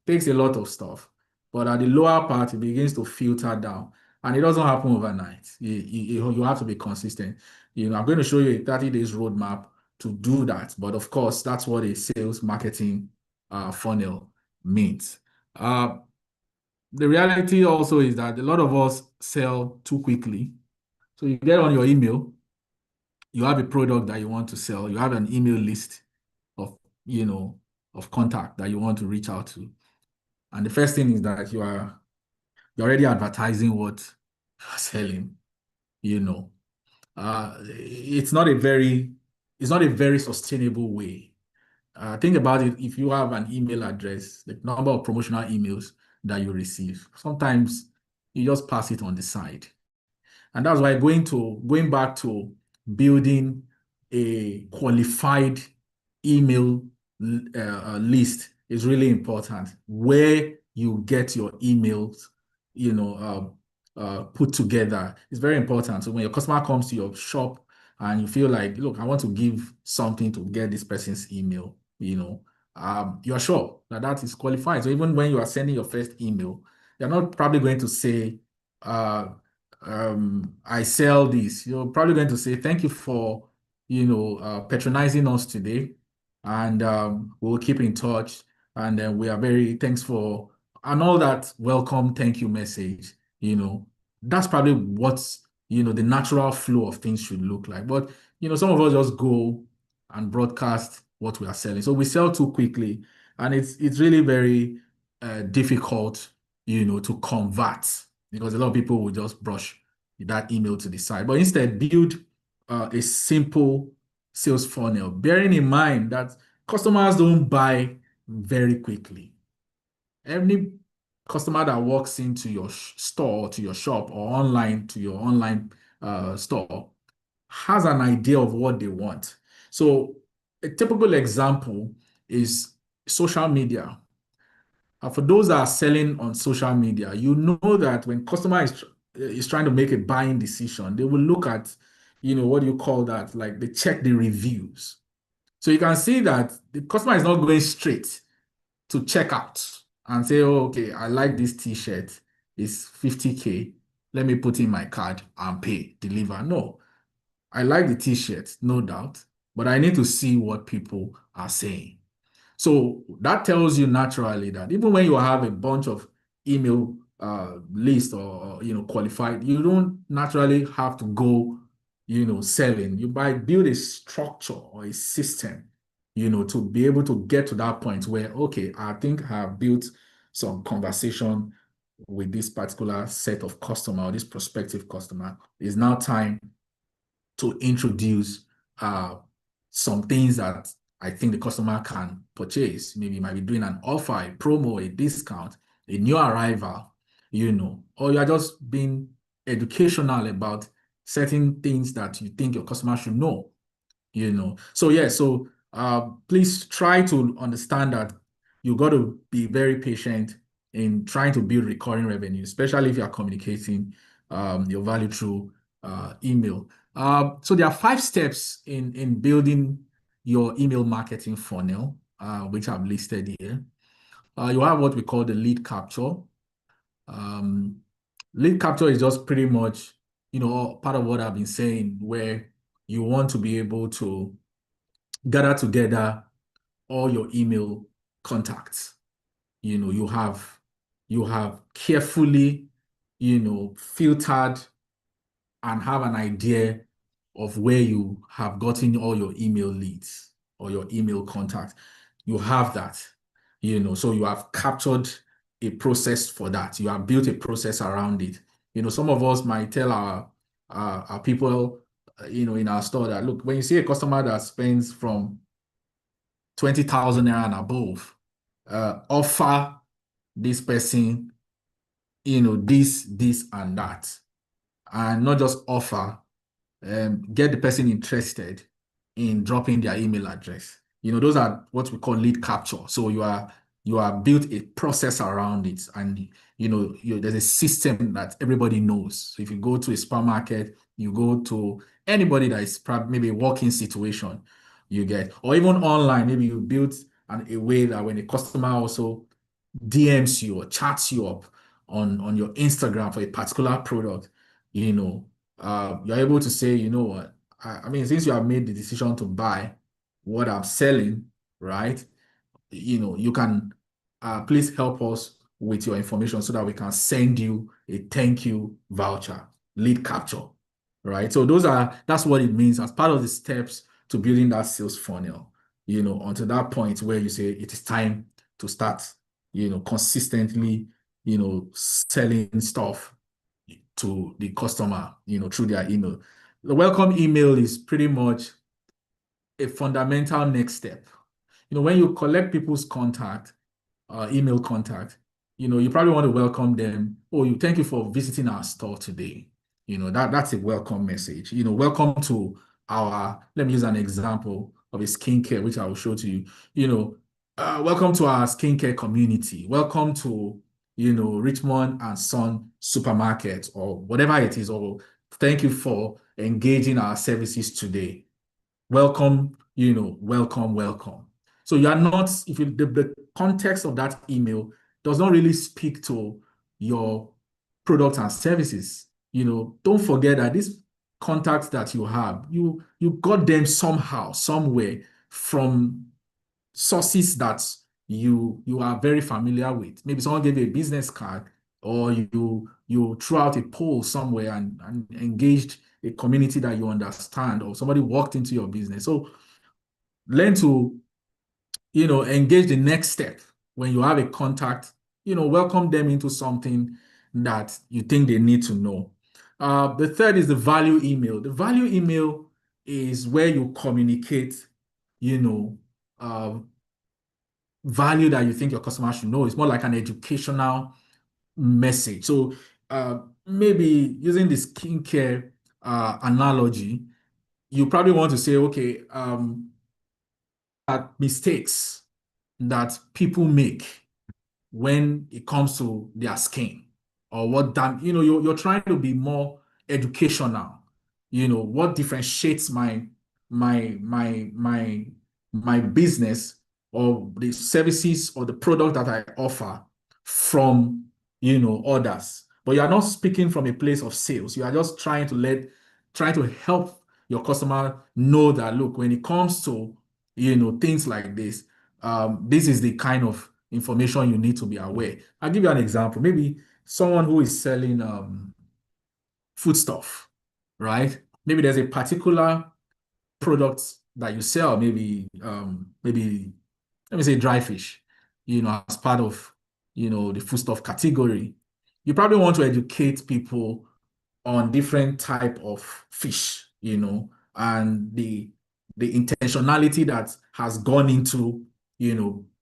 takes a lot of stuff. But at the lower part, it begins to filter down. And it doesn't happen overnight. You have to be consistent. I'm going to show you a 30 days roadmap to do that. But of course, that's what a sales marketing funnel means. The reality also is that a lot of us sell too quickly. So you get on your email, you have a product that you want to sell, you have an email list of, of contact that you want to reach out to. And the first thing is that you're already advertising what you're selling, you know. It's not a very sustainable way. Think about it. If you have an email address, the number of promotional emails that you receive, sometimes you just pass it on the side. And that's why going back to building a qualified email list is really important, where you get your emails, put together. It's very important. So when your customer comes to your shop and you feel like, look, I want to give something to get this person's email, you're sure that that is qualified. So even when you are sending your first email, you're not probably going to say, I sell this. You're probably going to say, thank you for, patronizing us today. And we'll keep in touch. And we are very thanks for, and all that welcome, thank you message. That's probably what's, the natural flow of things should look like. But, some of us just go and broadcast what we are selling. So we sell too quickly. And it's really very difficult to convert, because a lot of people will just brush that email to the side. But instead, build a simple sales funnel, bearing in mind that customers don't buy very quickly. Every customer that walks into your store, to your shop, or online to your online store has an idea of what they want. So a typical example is social media. For those that are selling on social media, you know that when customer is trying to make a buying decision, they will look at, what do you call that? Like they check the reviews. So you can see that the customer is not going straight to check out and say, oh, okay, I like this t-shirt. It's 50K. Let me put in my card and pay, deliver. No, I like the t-shirt, no doubt, but I need to see what people are saying. So that tells you naturally that even when you have a bunch of email list, or qualified, you don't naturally have to go selling. You might build a structure or a system to be able to get to that point where, okay, I think I have built some conversation with this particular set of customer, or this prospective customer. It's now time to introduce some things that I think the customer can purchase. Maybe you might be doing an offer, a promo, a discount, a new arrival, or you are just being educational about certain things that you think your customer should know. So yeah, so please try to understand that you got to be very patient in trying to build recurring revenue, especially if you are communicating your value through email. So there are 5 steps in building your email marketing funnel, which I've listed here. You have what we call the lead capture. Um, Lead capture is just pretty much, part of what I've been saying, where you want to be able to gather together all your email contacts. You have carefully, filtered and have an idea of where you have gotten all your email leads or your email contacts. You have that, so you have captured a process for that. You have built a process around it. Some of us might tell our people, in our store that, look, when you see a customer that spends from 20,000 naira and above, offer this person, this and that, and not just offer, get the person interested in dropping their email address. Those are what we call lead capture. So you are built a process around it, and there's a system that everybody knows. So if you go to a supermarket, you go to anybody that is probably maybe a working situation, you get, or even online, maybe you built a way that when a customer also DMs you or chats you up on your Instagram for a particular product, you're able to say, you know what, I mean, since you have made the decision to buy what I'm selling, right? You can please help us with your information so that we can send you a thank you voucher, lead capture, right? So that's what it means as part of the steps to building that sales funnel, until that point where you say it is time to start, consistently, selling stuff to the customer, through their email. The welcome email is pretty much a fundamental next step. When you collect people's contact, email contact, you probably want to welcome them. Oh, thank you for visiting our store today. That's a welcome message. Welcome to let me use an example of a skincare, which I will show to you. Welcome to our skincare community. Welcome to, Richmond and Son supermarket, or whatever it is, or thank you for engaging our services today. Welcome, welcome. So you are not, if you the context of that email does not really speak to your products and services, don't forget that these contacts that you have, you got them somehow, somewhere, from sources that you are very familiar with. Maybe someone gave you a business card, or you threw out a poll somewhere and engaged a community that you understand, or somebody walked into your business. So learn to, engage the next step when you have a contact welcome them into something that you think they need to know. The third is the value email. The value email is where you communicate, you know, uh, value that you think your customer should know. It's more like an educational message. So maybe using the skincare analogy, you probably want to say, okay, mistakes that people make when it comes to their skin or you're trying to be more educational. What differentiates my business or the services or the product that I offer from others. But you are not speaking from a place of sales. You are just trying to help your customer know that, look, when it comes to things like this is the kind of information you need to be aware. I'll give you an example. Maybe someone who is selling foodstuff, right? Maybe there's a particular product that you sell, maybe let me say dry fish, as part of the foodstuff category. You probably want to educate people on different type of fish, and the intentionality that has gone into,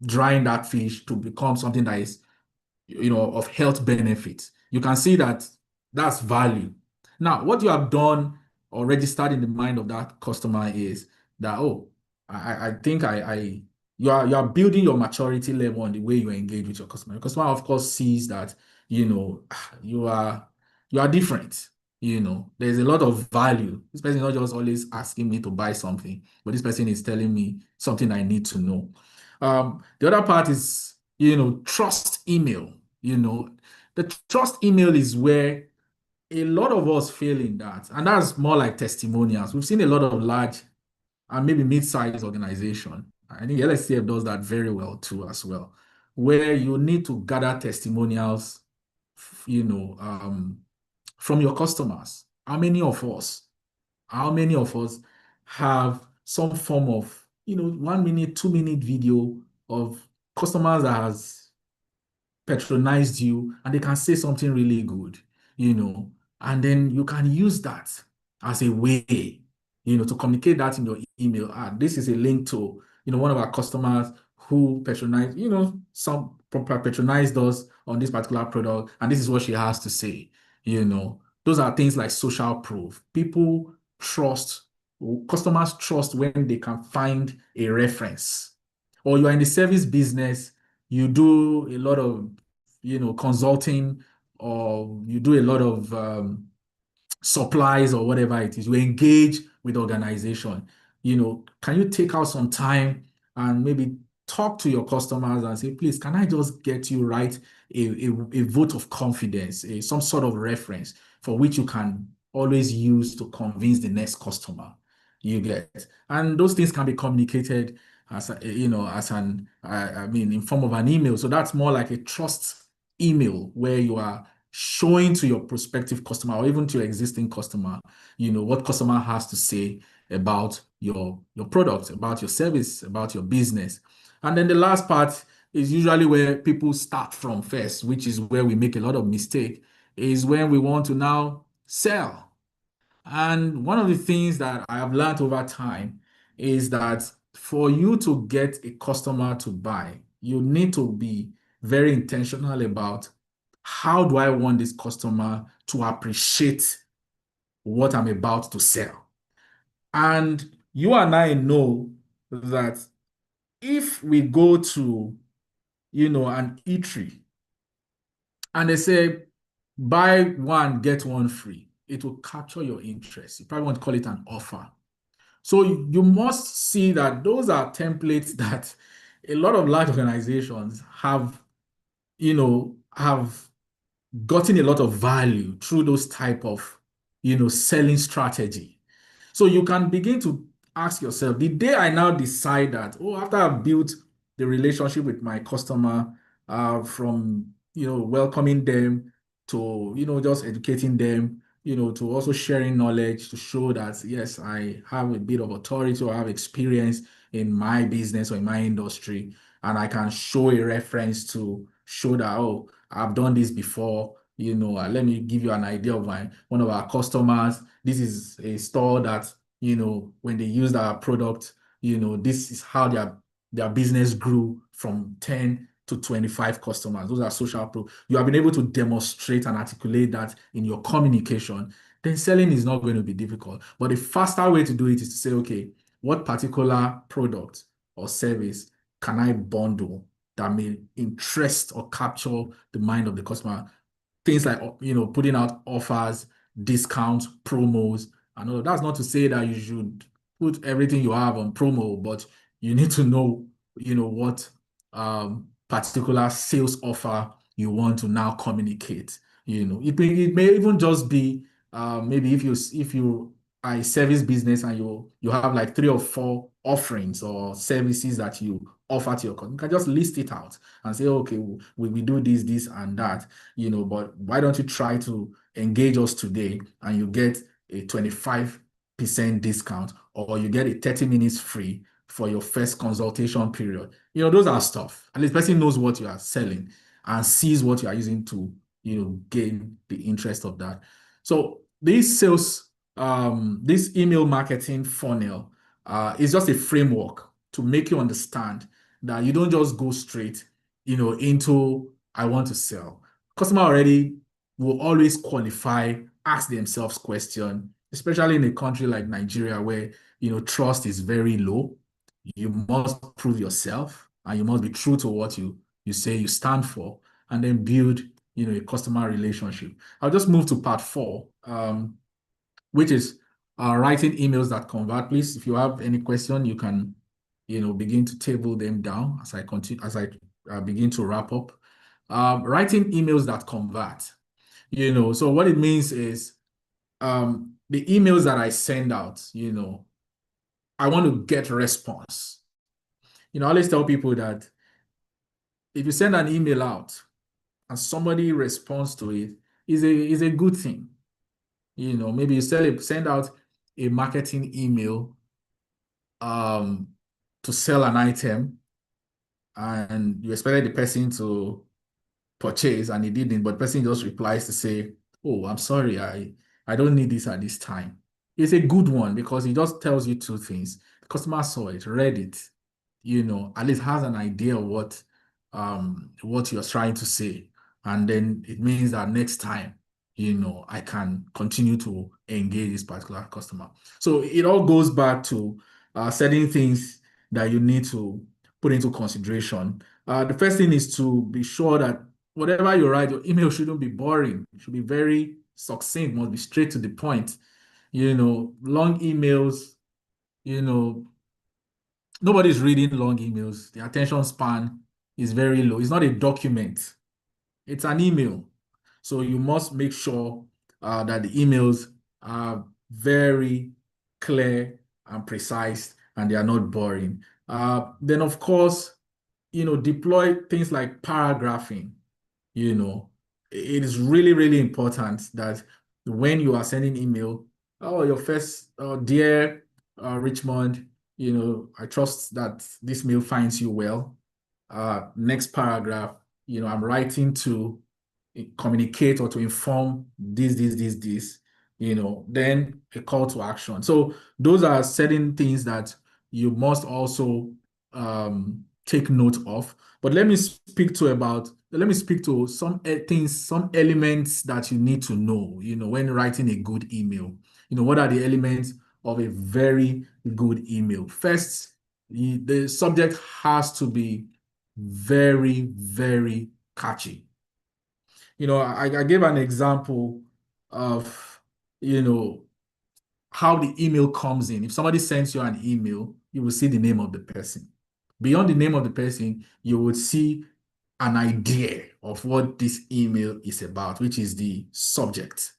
drying that fish to become something that is, of health benefits. You can see that that's value. Now, what you have done or registered in the mind of that customer is that, oh, I think you are building your maturity level on the way you engage with your customer. Your customer, of course, sees that, you are different. There's a lot of value. This person is not just always asking me to buy something, but this person is telling me something I need to know. The other part is, trust email. The trust email is where a lot of us fail in that, and that's more like testimonials. We've seen a lot of large and maybe mid-sized organization. I think LSTF does that very well too, as well, where you need to gather testimonials, from your customers. How many of us have some form of, 1 minute, 2 minute video of customers that has patronized you and they can say something really good, you know, and then you can use that as a way, to communicate that in your email. This is a link to, one of our customers who patronized, patronized us on this particular product, and this is what she has to say. Those are things like social proof. Customers trust when they can find a reference. Or you are in the service business, you do a lot of, consulting, or you do a lot of supplies or whatever it is. You engage with the organization. Can you take out some time and maybe talk to your customers and say, please, can I just get you write a vote of confidence, some sort of reference for which you can always use to convince the next customer you get. And those things can be communicated in form of an email. So that's more like a trust email where you are showing to your prospective customer or even to your existing customer, what customer has to say about your product, about your service, about your business. And then the last part is usually where people start from first, which is where we make a lot of mistake, is when we want to now sell. And one of the things that I have learned over time is that for you to get a customer to buy, you need to be very intentional about how do I want this customer to appreciate what I'm about to sell. And you and I know that if we go to, an eatery and they say, buy one, get one free, it will capture your interest. You probably want to call it an offer. So you must see that those are templates that a lot of large organizations have gotten a lot of value through those type of, selling strategy. So you can begin to ask yourself, the day I now decide that, oh, after I've built the relationship with my customer, from, welcoming them to, just educating them, to also sharing knowledge to show that, yes, I have a bit of authority or I have experience in my business or in my industry, and I can show a reference to show that, oh, I've done this before. Let me give you an idea of one of our customers. This is a store that, when they used our product, this is how their business grew from 10 to 25 customers. Those are social proof. You have been able to demonstrate and articulate that in your communication, then selling is not going to be difficult. But the faster way to do it is to say, okay, what particular product or service can I bundle that may interest or capture the mind of the customer? Things like, putting out offers, discounts, promos, and all. That's not to say that you should put everything you have on promo, but you need to know, what particular sales offer you want to now communicate. It may even just be maybe if you are a service business and you have like 3 or 4 offerings or services that you offer to your customer, you can just list it out and say, okay, we do this, and that, but why don't you try to engage us today and you get a 25% discount, or you get a 30 minutes free for your first consultation period. Those are stuff. At least the person knows what you are selling and sees what you are using to, gain the interest of that. So this email marketing funnel is just a framework to make you understand that you don't just go straight, into I want to sell. Customer already will always qualify, ask themselves question, especially in a country like Nigeria where, trust is very low. You must prove yourself and you must be true to what you say you stand for, and then build, a customer relationship. I'll just move to part 4, which is writing emails that convert. Please, if you have any question, you can, begin to table them down as I continue, as I begin to wrap up. Writing emails that convert. So what it means is the emails that I send out, I want to get response. I always tell people that if you send an email out and somebody responds to it, is a good thing. Maybe you send out a marketing email to sell an item, and you expected the person to purchase and he didn't, but the person just replies to say, oh, I'm sorry, I don't need this at this time. It's a good one because it just tells you 2 things. The customer saw it, read it, at least has an idea of what you're trying to say. And then it means that next time, I can continue to engage this particular customer. So it all goes back to certain things that you need to put into consideration. The first thing is to be sure that whatever you write, your email shouldn't be boring. It should be very succinct, must be straight to the point. Long emails, nobody's reading long emails. The attention span is very low. It's not a document, it's an email. So you must make sure that the emails are very clear and precise and they are not boring. Then, of course, deploy things like paragraphing. It is really, really important that when you are sending email, oh, your first, dear Richmond, I trust that this mail finds you well. Next paragraph, I'm writing to communicate or to inform this, then a call to action. So those are certain things that you must also take note of. But let me speak to some things, some elements that you need to know, when writing a good email. What are the elements of a very good email? First, the subject has to be very, very catchy. I gave an example of, how the email comes in. If somebody sends you an email, you will see the name of the person. Beyond the name of the person, you would see an idea of what this email is about, which is the subject.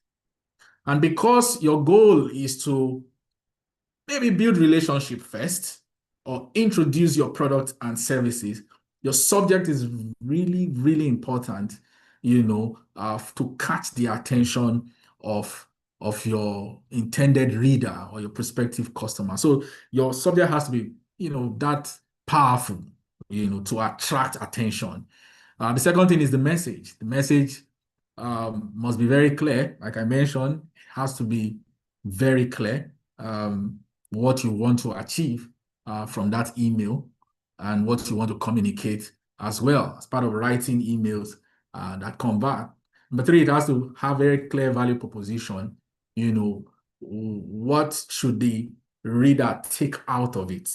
And because your goal is to maybe build relationship first or introduce your product and services, your subject is really, really important, to catch the attention of your intended reader or your prospective customer. So your subject has to be, that powerful, to attract attention. The second thing is the message. The message must be very clear. Like I mentioned, it has to be very clear what you want to achieve from that email and what you want to communicate as well as part of writing emails that come back. Number three, it has to have very clear value proposition. You know, what should the reader take out of it?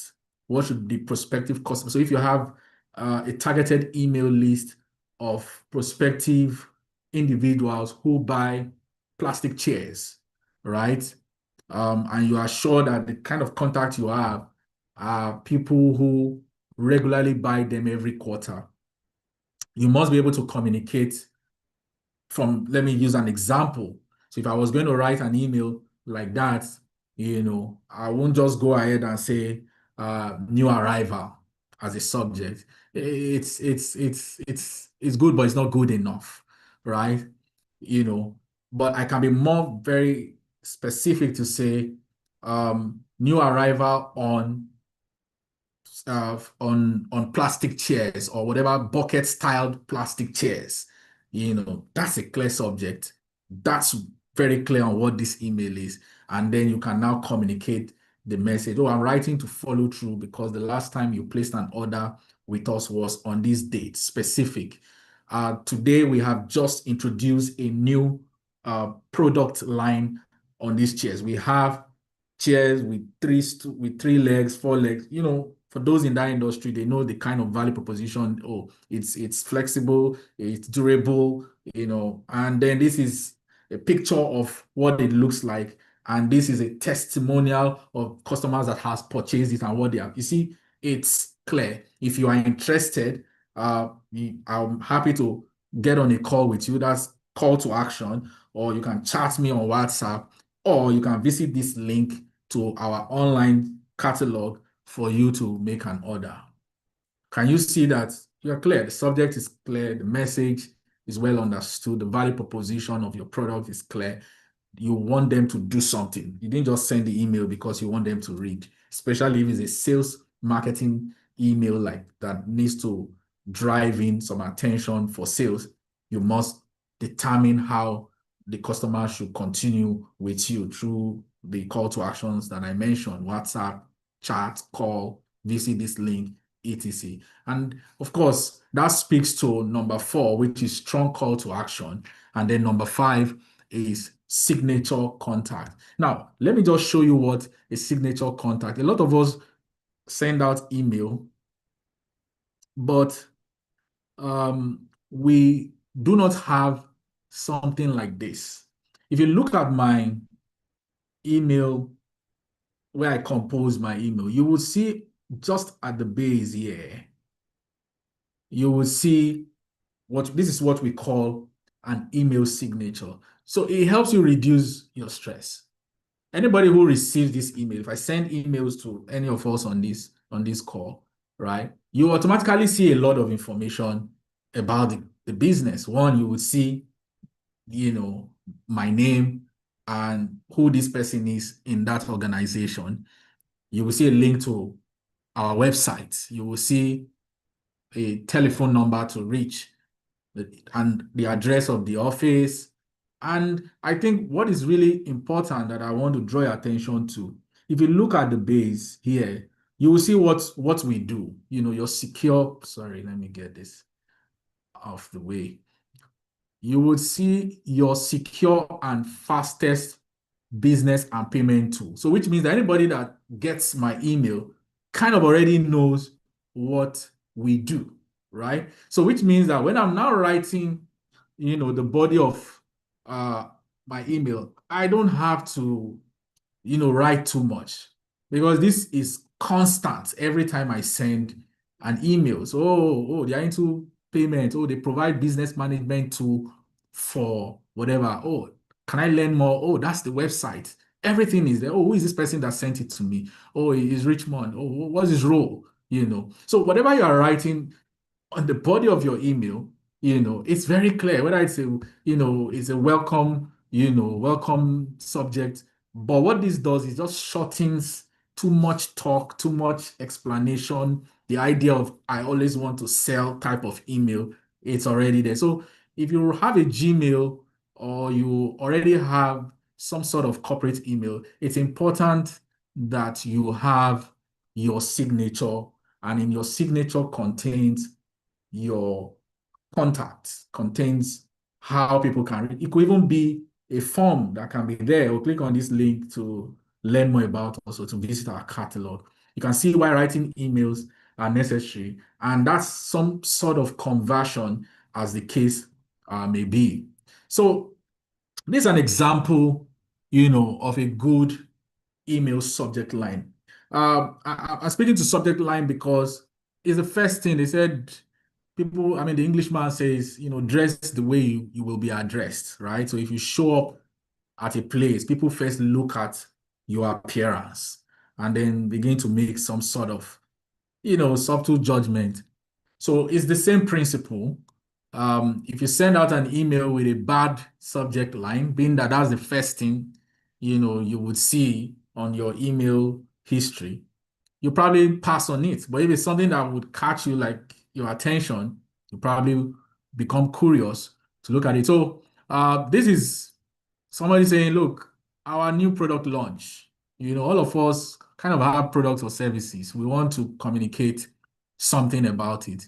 What should the prospective customer? So if you have a targeted email list of prospective individuals who buy plastic chairs, right? And you are sure that the kind of contact you have are people who regularly buy them every quarter. You must be able to communicate from, let me use an example. So if I was going to write an email like that, I won't just go ahead and say new arrival as a subject. It's good, but it's not good enough, right? You know, but I can be more very specific to say new arrival on plastic chairs or whatever bucket styled plastic chairs. That's a clear subject. That's very clear on what this email is. And then you can now communicate the message. Oh, I'm writing to follow through because the last time you placed an order with us was on this date, specific. Today, we have just introduced a new product line on these chairs. We have chairs with three legs, four legs. For those in that industry, they know the kind of value proposition. Oh, it's flexible, it's durable, and then this is a picture of what it looks like. And this is a testimonial of customers that has purchased it and what they have. You see, it's clear. If you are interested, I'm happy to get on a call with you. That's call to action, or you can chat me on WhatsApp, or you can visit this link to our online catalog for you to make an order. Can you see that you're clear? The subject is clear, the message is well understood, the value proposition of your product is clear. You want them to do something. You didn't just send the email because you want them to read, especially if it's a sales marketing email like that needs to drive in some attention for sales. You must determine how the customer should continue with you through the call to actions that I mentioned: WhatsApp, chat, call, visit this link, etc. And of course, that speaks to number 4, which is strong call to action. And then number 5 is signature contact. Now, let me just show you what a signature contact. A lot of us send out email, but we do not have something like this. If you look at my email, where I compose my email, you will see just at the base here, you will see this is what we call an email signature. So it helps you reduce your stress. Anybody who receives this email, if I send emails to any of us on this call, right, you automatically see a lot of information about the business. One, you would see, my name and who this person is in that organization. You will see a link to our website. You will see a telephone number to reach and the address of the office. And I think what is really important that I want to draw your attention to, if you look at the base here, you will see what we do. Your secure, sorry, let me get this off the way. You will see your secure and fastest business and payment tool. So which means that anybody that gets my email kind of already knows what we do, right? So which means that when I'm now writing, the body of my email, I don't have to, write too much, because this is constant every time I send an email. So, they are into payment. Oh, they provide business management tool for whatever. Oh, can I learn more? Oh, that's the website. Everything is there. Oh, who is this person that sent it to me? Oh, he is Richmond. Oh, what's his role? So whatever you are writing on the body of your email, it's very clear whether it's a welcome subject. But what this does is just shortens too much talk, too much explanation, the idea of I always want to sell type of email. it's already there. So if you have a Gmail or you already have some sort of corporate email, it's important that you have your signature, and in your signature contains your contact, contains how people can read. It could even be a form that can be there. Or click on this link to learn more about us or to visit our catalog. You can see why writing emails are necessary, and that's some sort of conversion as the case may be. So this is an example, of a good email subject line. I'm speaking to subject line because it's the first thing they said. People, I mean, the Englishman says, dress the way you will be addressed, right? So if you show up at a place, people first look at your appearance and then begin to make some sort of, subtle judgment. So it's the same principle. If you send out an email with a bad subject line, being that that's the first thing, you would see on your email history, you probably pass on it. But if it's something that would catch you like your attention, you probably become curious to look at it. So this is somebody saying, look, our new product launch, all of us kind of have products or services. We want to communicate something about it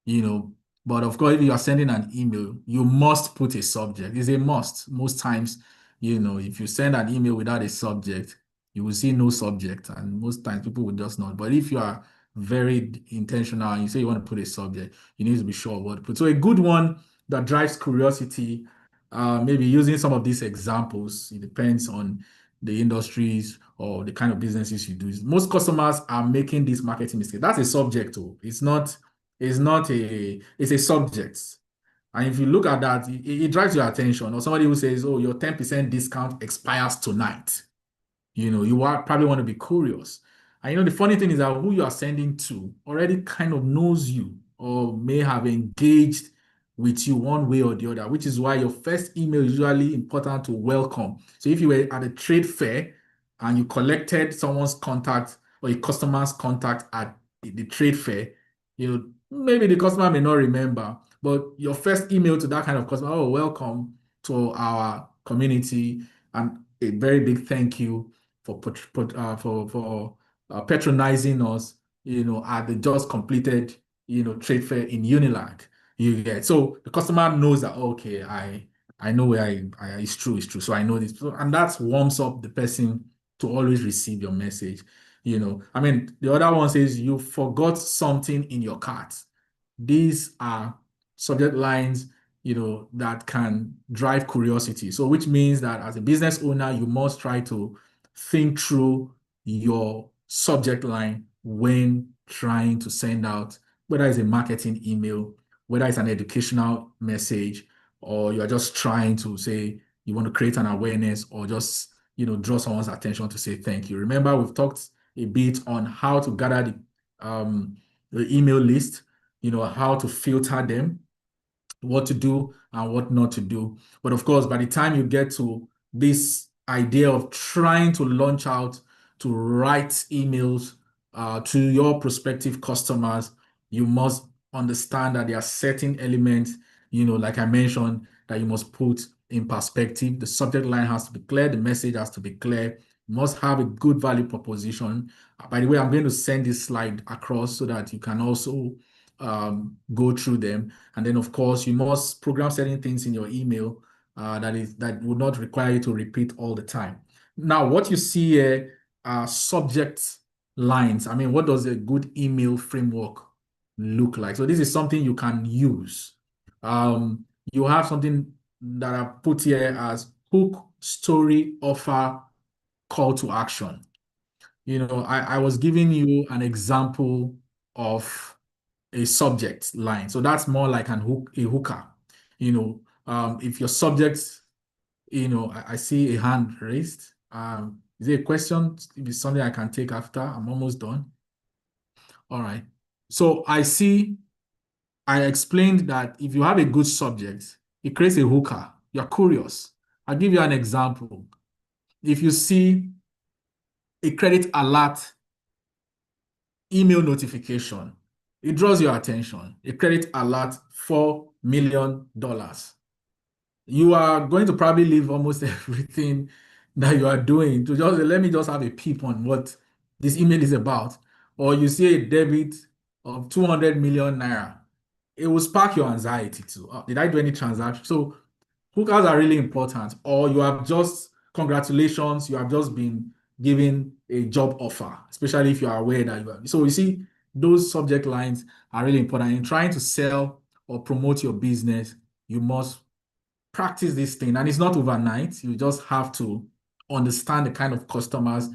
you know. But of course, if you are sending an email, you must put a subject. It's a must. Most times, if you send an email without a subject, you will see no subject, and most times people will just not. But if you are very intentional and you say you want to put a subject, you need to be sure what to put. So a good one that drives curiosity, maybe using some of these examples, it depends on the industries or the kind of businesses you do. Most customers are making this marketing mistake. That's a subject, too. It's a subject. And if you look at that, it drives your attention. Or somebody who says, oh, your 10% discount expires tonight. You probably want to be curious. And the funny thing is that who you are sending to already kind of knows you or may have engaged with you one way or the other, which is why your first email is usually important to welcome. So if you were at a trade fair and you collected someone's contact or a customer's contact at the trade fair, maybe the customer may not remember, but your first email to that kind of customer, oh, welcome to our community, and a very big thank you for patronizing us, at the just completed, trade fair in Unilag. You get so the customer knows that okay, I know where it's true, it's true. So I know this, and that warms up the person to always receive your message. I mean, the other one says you forgot something in your cart. These are subject lines, that can drive curiosity. So, which means that as a business owner, you must try to think through your subject line when trying to send out, whether it's a marketing email, whether it's an educational message, or you're just trying to say you want to create an awareness or just, draw someone's attention to say thank you. Remember, we've talked a bit on how to gather the email list, how to filter them, what to do and what not to do. But of course, by the time you get to this idea of trying to launch out to write emails to your prospective customers, you must understand that there are certain elements, like I mentioned, that you must put in perspective. The subject line has to be clear, the message has to be clear. You must have a good value proposition. By the way, I'm going to send this slide across so that you can also go through them. And then, of course, you must program certain things in your email that would not require you to repeat all the time. Now, what you see here are subject lines. I mean, what does a good email framework look like? So this is something you can use. You have something that I've put here as hook, story, offer, call to action. I was giving you an example of a subject line. So that's more like a hooker. If your subject, I see a hand raised. Is there a question? If it's something I can take after, I'm almost done. All right. So I explained that if you have a good subject, it creates a hooker. You're curious. I'll give you an example. If you see a credit alert email notification, it draws your attention. A credit alert, $4 million. You are going to probably leave almost everything that you are doing to just let me just have a peep on what this email is about. Or you see a debit of 200 million naira. It will spark your anxiety too. Did I do any transaction? So hookers are really important. Or you have just, congratulations, you have just been given a job offer, especially if you are aware that you are. So you see, those subject lines are really important. In trying to sell or promote your business, you must practice this thing. And it's not overnight. You just have to understand the kind of customers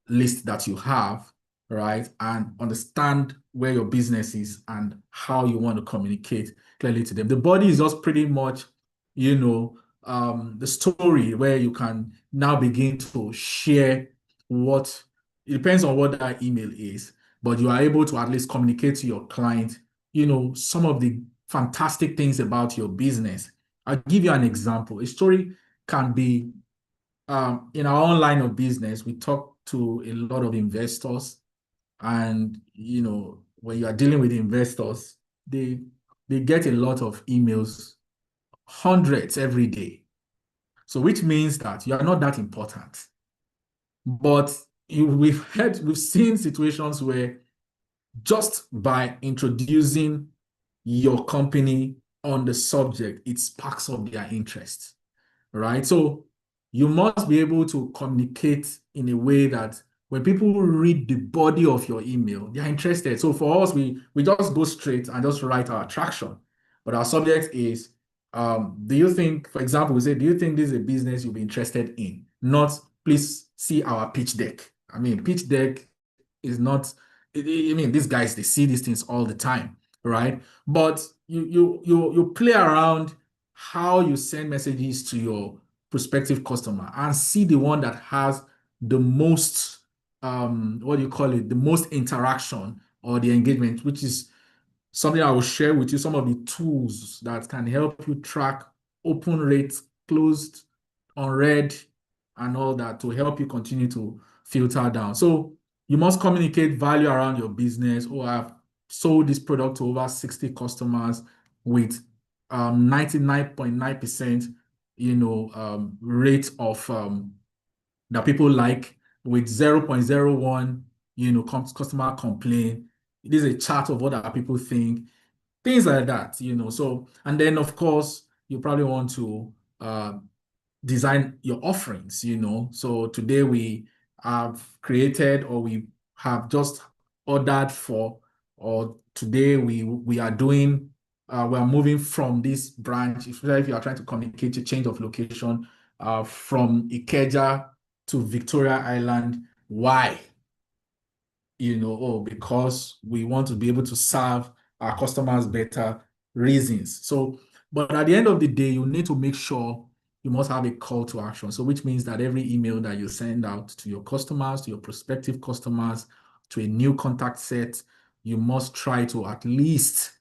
list that you have, right? And understand where your business is and how you want to communicate clearly to them. The body is just pretty much, the story where you can now begin to share what, it depends on what that email is, but you are able to at least communicate to your client, some of the fantastic things about your business. I'll give you an example. A story can be in our own line of business, we talk to a lot of investors, and when you are dealing with investors, they get a lot of emails, hundreds every day. So which means that you are not that important. But we've seen situations where just by introducing your company on the subject, it sparks up their interest, right? So you must be able to communicate in a way that when people read the body of your email, they're interested. So for us, we just go straight and just write our attraction. But our subject is, do you think, for example, we say, do you think this is a business you'll be interested in? Not, please see our pitch deck. I mean, pitch deck is not, I mean, these guys, they see these things all the time, right? But you play around how you send messages to your prospective customer and see the one that has the most, what do you call it, the most interaction or the engagement, which is something I will share with you, some of the tools that can help you track open rates, closed, unread, and all that to help you continue to filter down. So you must communicate value around your business. Oh, I've sold this product to over 60 customers with 99.9% rate of that people like, with 0.01 customer complaint. This is a chart of what other people think, things like that. So, and then of course you probably want to design your offerings. So today we have created, or we have just ordered for, or today we are doing, we are moving from this branch, especially if you are trying to communicate a change of location from Ikeja to Victoria Island. Why? Because we want to be able to serve our customers better, reasons. So, but at the end of the day, you need to make sure you must have a call to action. So, which means that every email that you send out to your customers, to your prospective customers, to a new contact set, you must try to at least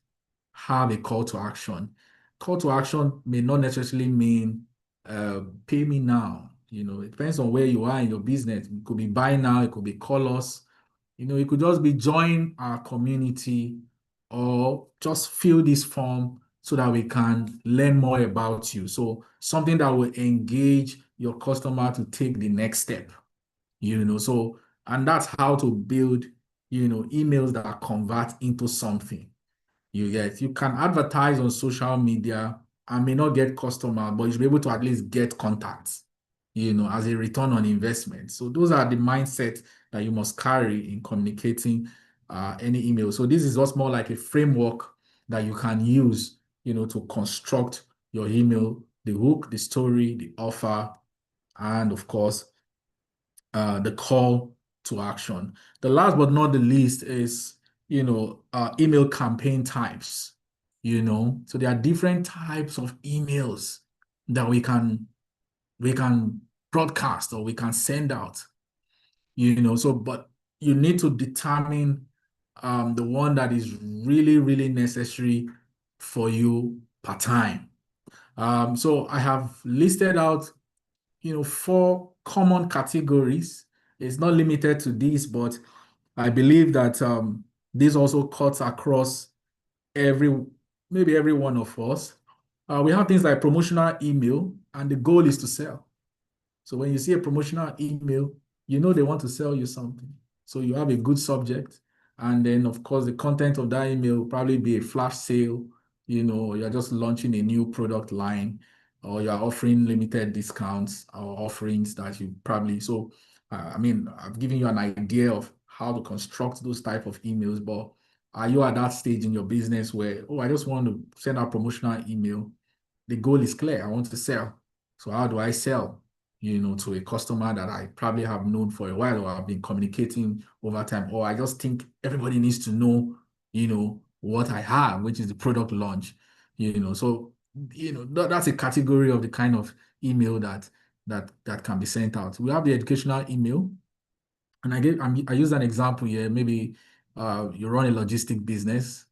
have a call to action. Call to action may not necessarily mean pay me now. It depends on where you are in your business. It could be buy now, it could be call us. It could just be join our community, or just fill this form so that we can learn more about you. So something that will engage your customer to take the next step. So, and that's how to build, emails that convert into something. You can advertise on social media and may not get customer, but you should be able to at least get contacts, as a return on investment. So those are the mindset that you must carry in communicating any email. So this is just more like a framework that you can use, to construct your email, the hook, the story, the offer, and of course, the call to action. The last but not the least is, email campaign types. So there are different types of emails that we can broadcast, or we can send out. So but you need to determine the one that is really, really necessary for you per time. So I have listed out 4 common categories. It's not limited to this, but I believe that This also cuts across every maybe every one of us. We have things like promotional email, and the goal is to sell. So when you see a promotional email, you know they want to sell you something. So you have a good subject. And then, of course, the content of that email will probably be a flash sale, you're just launching a new product line, or you're offering limited discounts or offerings that you probably. So, I mean, I've given you an idea of how to construct those type of emails, but are you at that stage in your business where, oh, I just want to send out promotional email? The goal is clear. I want to sell. So how do I sell, to a customer that I probably have known for a while or I've been communicating over time, or I just think everybody needs to know, what I have, which is the product launch, So, that's a category of the kind of email that can be sent out. We have the educational email, and I use an example here. Maybe you run a logistic business,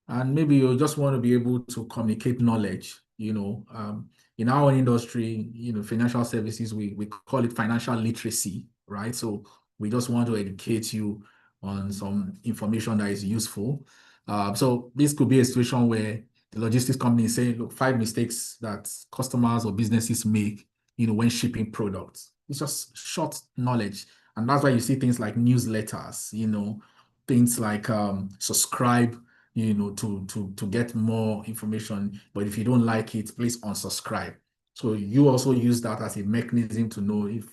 and maybe you just want to be able to communicate knowledge. In our industry, financial services, we call it financial literacy, right? So we just want to educate you on some information that is useful. So this could be a situation where the logistics company is saying, look, 5 mistakes that customers or businesses make, when shipping products. It's just short knowledge, and that's why you see things like newsletters, things like subscribe, to get more information. But if you don't like it, please unsubscribe. So you also use that as a mechanism to know if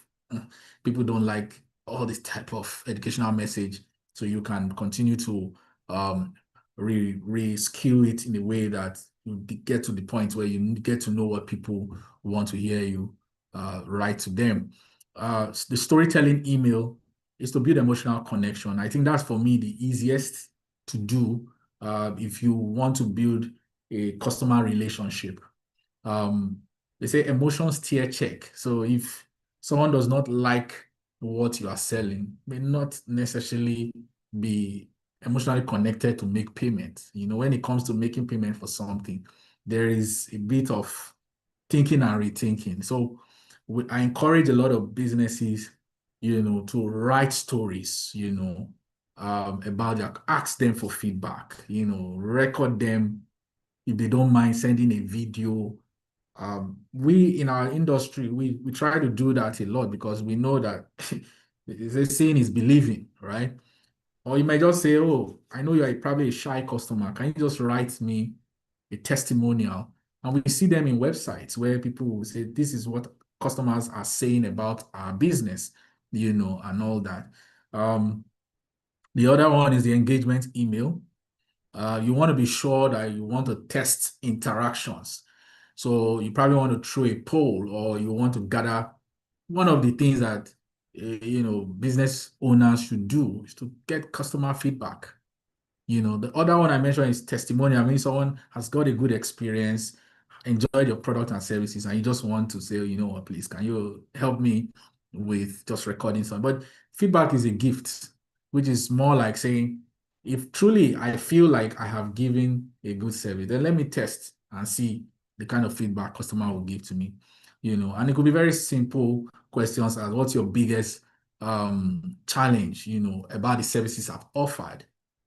people don't like all this type of educational message. So you can continue to re-skill it in a way that you get to the point where you get to know what people want to hear you write to them. The storytelling email is to build emotional connection. I think that's for me the easiest to do if you want to build a customer relationship. Um, they say emotions tier check. So if someone does not like what you are selling, may not necessarily be emotionally connected to make payment. When it comes to making payment for something, there is a bit of thinking and rethinking. So I encourage a lot of businesses, to write stories, about their, ask them for feedback, record them if they don't mind sending a video. We in our industry, we try to do that a lot because we know that the saying is believing, right? Or you might just say, oh, I know you're probably a shy customer. Can you just write me a testimonial? And we see them in websites where people will say, this is what customers are saying about our business, and all that. Um, the other one is the engagement email. You want to be sure that you want to test interactions. So you probably want to throw a poll, or you want to gather. One of the things that business owners should do is to get customer feedback. The other one I mentioned is testimonial. I mean, someone has got a good experience, enjoyed your product and services, and you just want to say, you know what, please, can you help me with just recording something? But feedback is a gift, which is more like saying, if truly I feel like I have given a good service, then let me test and see the kind of feedback customer will give to me. And it could be very simple questions as what's your biggest challenge, about the services I've offered,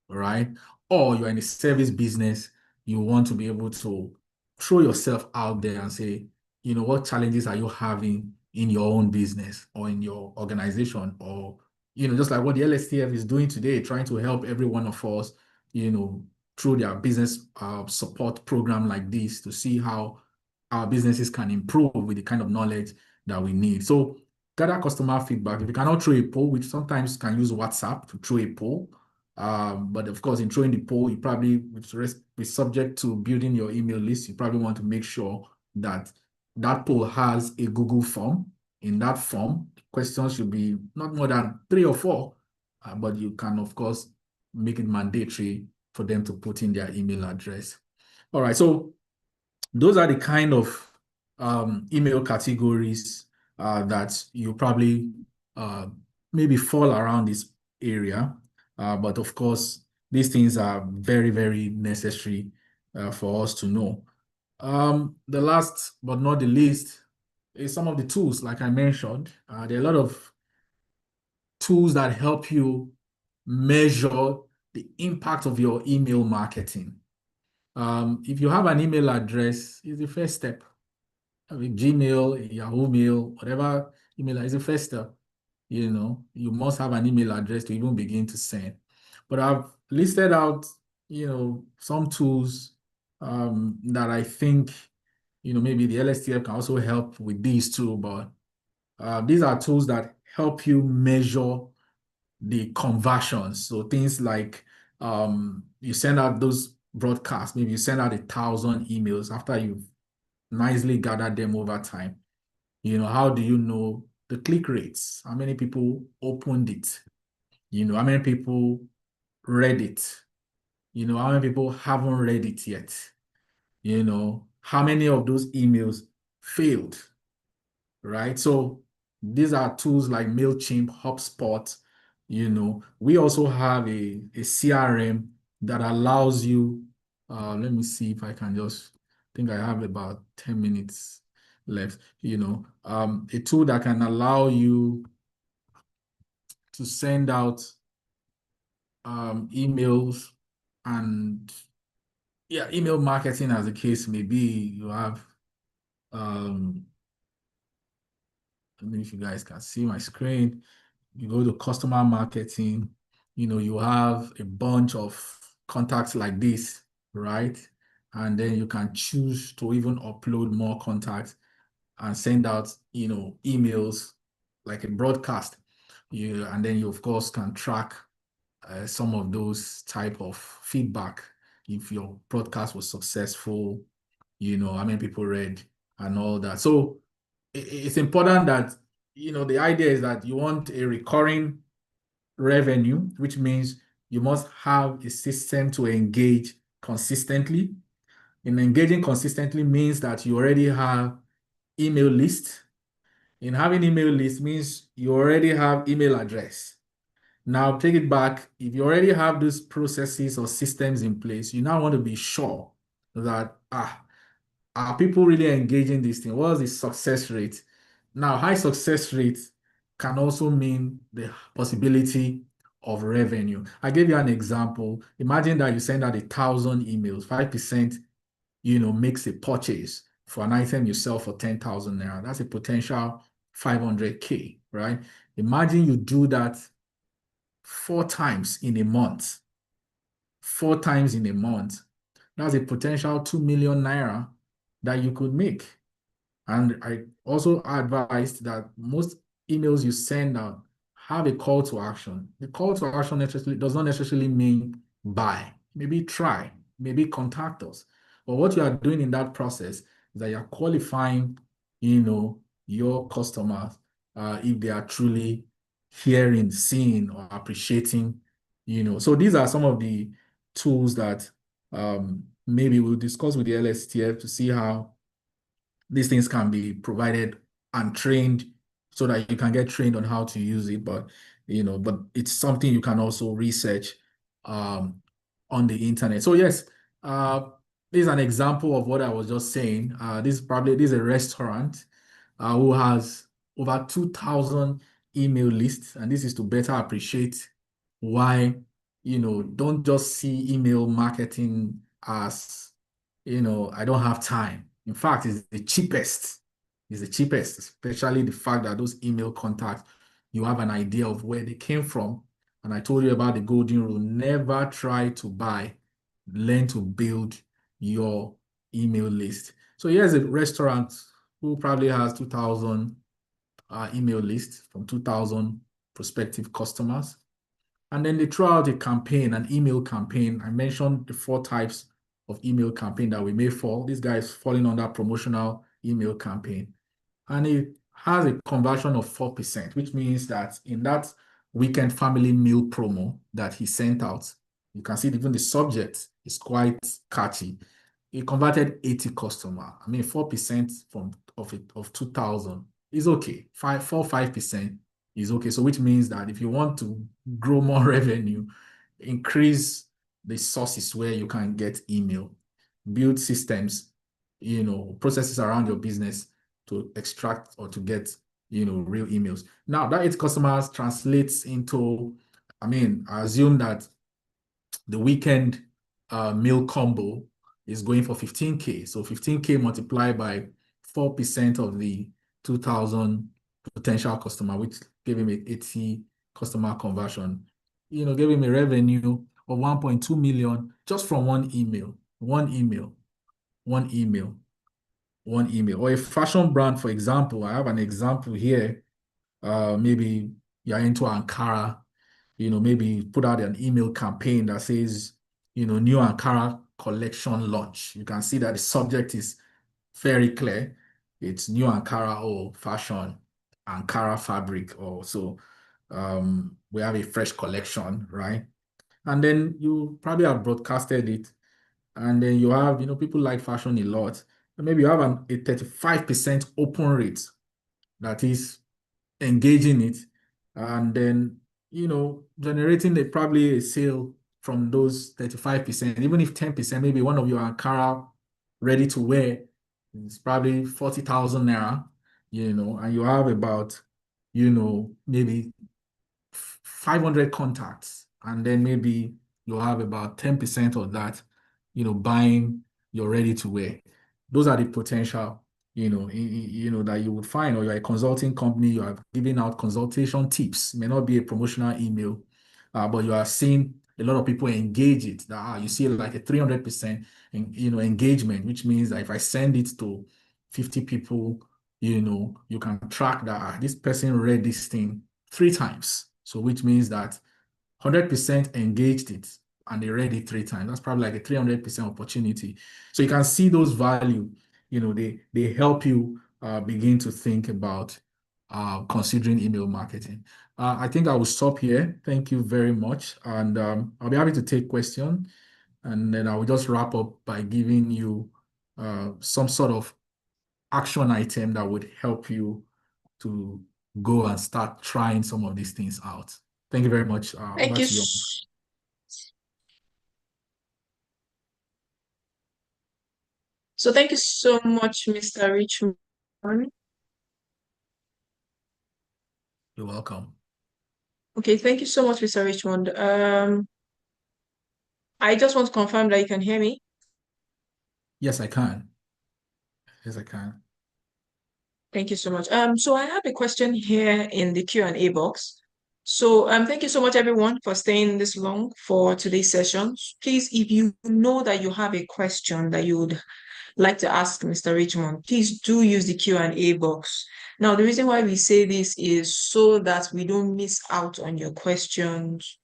right? Or you're in a service business, you want to be able to throw yourself out there and say, what challenges are you having in your own business or in your organization? Or, just like what the LSTF is doing today, trying to help every one of us, through their business support program like this to see how our businesses can improve with the kind of knowledge that we need. So gather customer feedback. If you cannot throw a poll, which sometimes can use WhatsApp to throw a poll, but of course, in throwing the poll, you probably, with subject to building your email list, you probably want to make sure that that poll has a Google form. In that form, questions should be not more than 3 or 4, but you can, of course, make it mandatory for them to put in their email address. All right, so those are the kind of email categories that you probably uh, maybe fall around this area. But of course, these things are very, very necessary for us to know. The last but not the least is some of the tools, like I mentioned. There are a lot of tools that help you measure the impact of your email marketing. If you have an email address, it's the first step. I mean, Gmail, Yahoo Mail, whatever email is the first step. You must have an email address to even begin to send. But I've listed out, some tools that I think, maybe the LSTF can also help with these too. But these are tools that help you measure the conversions. So things like you send out those broadcasts, maybe you send out 1,000 emails after you've nicely gathered them over time. How do you know the click rates? How many people opened it? How many people read it? How many people haven't read it yet? How many of those emails failed, right? So these are tools like MailChimp, HubSpot. We also have a CRM that allows you, let me see if I can just, I think I have about 10 minutes left, a tool that can allow you to send out emails and yeah, email marketing as the case may be. You have, I don't know if you guys can see my screen. You go to customer marketing, you have a bunch of contacts like this, right? And then you can choose to even upload more contacts and send out, emails like a broadcast. And then you, of course, can track some of those type of feedback. If your broadcast was successful, how many people read and all that. So it's important that, the idea is that you want a recurring revenue, which means you must have a system to engage consistently. And engaging consistently means that you already have email list. In having email list means you already have email address. Now take it back. If you already have these processes or systems in place, you now want to be sure that are people really engaging this thing? What's the success rate? Now, high success rate can also mean the possibility of revenue. I gave you an example. Imagine that you send out 1,000 emails, 5%, makes a purchase for an item you sell for 10,000 naira. That's a potential 500K, right? Imagine you do that 4 times in a month. 4 times in a month. That's a potential 2 million naira that you could make. And I also advised that most emails you send out have a call to action. The call to action necessarily does not necessarily mean buy. Maybe try, maybe contact us. But what you are doing in that process is that you're qualifying, your customers, if they are truly hearing, seeing, or appreciating, So these are some of the tools that maybe we'll discuss with the LSTF to see how these things can be provided and trained so that you can get trained on how to use it. But it's something you can also research on the internet. So yes, this is an example of what I was just saying. This is a restaurant who has over 2,000 email lists, and this is to better appreciate why, don't just see email marketing as, I don't have time. In fact, it's the cheapest. It's the cheapest, especially the fact that those email contacts, you have an idea of where they came from. And I told you about the golden rule. Never try to buy, learn to build your email list. So here's a restaurant who probably has 2,000 email lists from 2,000 prospective customers. And then they throw out a campaign, an email campaign. I mentioned the 4 types of email campaign that we may fall. This guy is falling under promotional email campaign. And it has a conversion of 4%, which means that in that weekend family meal promo that he sent out, you can see even the subject is quite catchy. He converted 80 customer. I mean, 4% of 2,000 is okay. 5% is okay. So which means that if you want to grow more revenue, increase the sources where you can get email, build systems, processes around your business to extract or to get, real emails. Now that 8 customers translates into, I assume that the weekend meal combo is going for 15K. So 15K multiplied by 4% of the 2,000 potential customer, which gave him a 80 customer conversion, gave him a revenue of 1.2 million just from one email, one email, one email, one email. Or a fashion brand, for example, I have an example here. Maybe you're into Ankara, maybe put out an email campaign that says, new Ankara collection launch. You can see that the subject is very clear. It's new Ankara or fashion, Ankara fabric or so. We have a fresh collection, right? And then you probably have broadcasted it. And then you have, people like fashion a lot. And maybe you have a 35% open rate that is engaging it, and then generating probably a sale from those 35%, even if 10%, maybe one of your Ankara ready to wear is probably 40,000 naira, and you have about, maybe 500 contacts, and then maybe you'll have about 10% of that, buying your ready to wear. Those are the potential, that you would find, or you're a consulting company, you are giving out consultation tips. It may not be a promotional email, but you are seeing a lot of people engage it. That you see like a 300% engagement, which means that if I send it to 50 people, you can track that this person read this thing 3 times. So which means that 100% engaged it and they read it 3 times. That's probably like a 300% opportunity. So you can see those value, they help you begin to think about considering email marketing. I think I will stop here. Thank you very much. And I'll be happy to take questions. And then I will just wrap up by giving you some sort of action item that would help you to go and start trying some of these things out. Thank you very much. Thank Over you. to you. So thank you so much, Mr. Richmond. You're welcome. Okay, thank you so much, Mr. Richmond. I just want to confirm that you can hear me. Yes, I can. Yes, I can. Thank you so much. So I have a question here in the Q&A box. So thank you so much, everyone, for staying this long for today's session. Please, if you know that you have a question that you would like to ask Mr. Richmond, please do use the Q&A box. Now, the reason why we say this is so that we don't miss out on your questions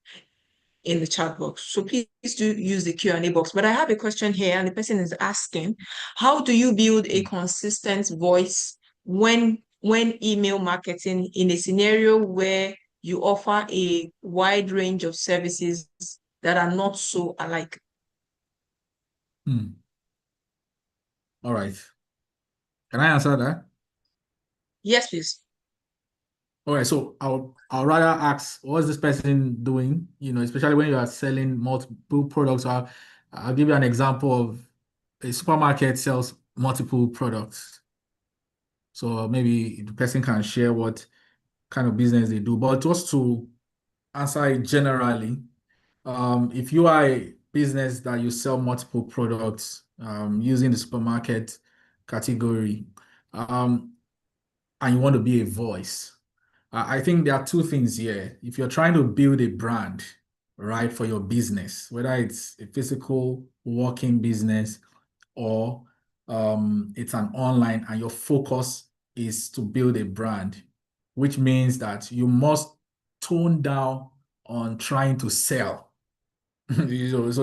in the chat box. So please do use the Q&A box. But I have a question here, and the person is asking, how do you build a consistent voice when email marketing in a scenario where you offer a wide range of services that are not so alike? All right. Can I answer that? Yes, please. All right. So I'll rather ask, what's this person doing? Especially when you are selling multiple products. I'll give you an example of a supermarket sells multiple products. So maybe the person can share what kind of business they do. But just to answer it generally, if you are a business that you sell multiple products using the supermarket category, and you want to be a voice, I think there are two things here. If you're trying to build a brand, right, for your business, whether it's a physical working business or it's an online, and your focus is to build a brand, which means that you must tone down on trying to sell. So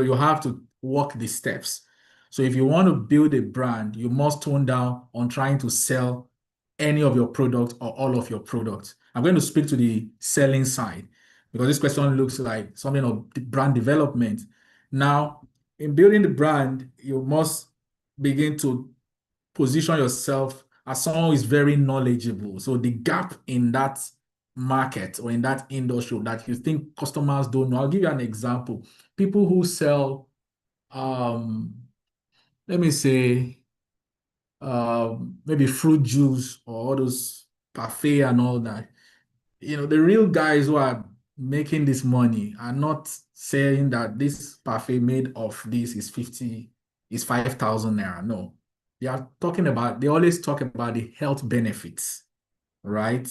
you have to walk the steps. So if you want to build a brand, you must tone down on trying to sell any of your products or all of your products. I'm going to speak to the selling side because this question looks like something of brand development. Now, in building the brand, you must begin to position yourself as someone who is very knowledgeable. So the gap in that market or in that industry that you think customers don't know. I'll give you an example. People who sell, um, let me say, maybe fruit juice or all those parfait and all that. The real guys who are making this money are not saying that this parfait made of this is 5,000 naira. No. They always talk about the health benefits, right?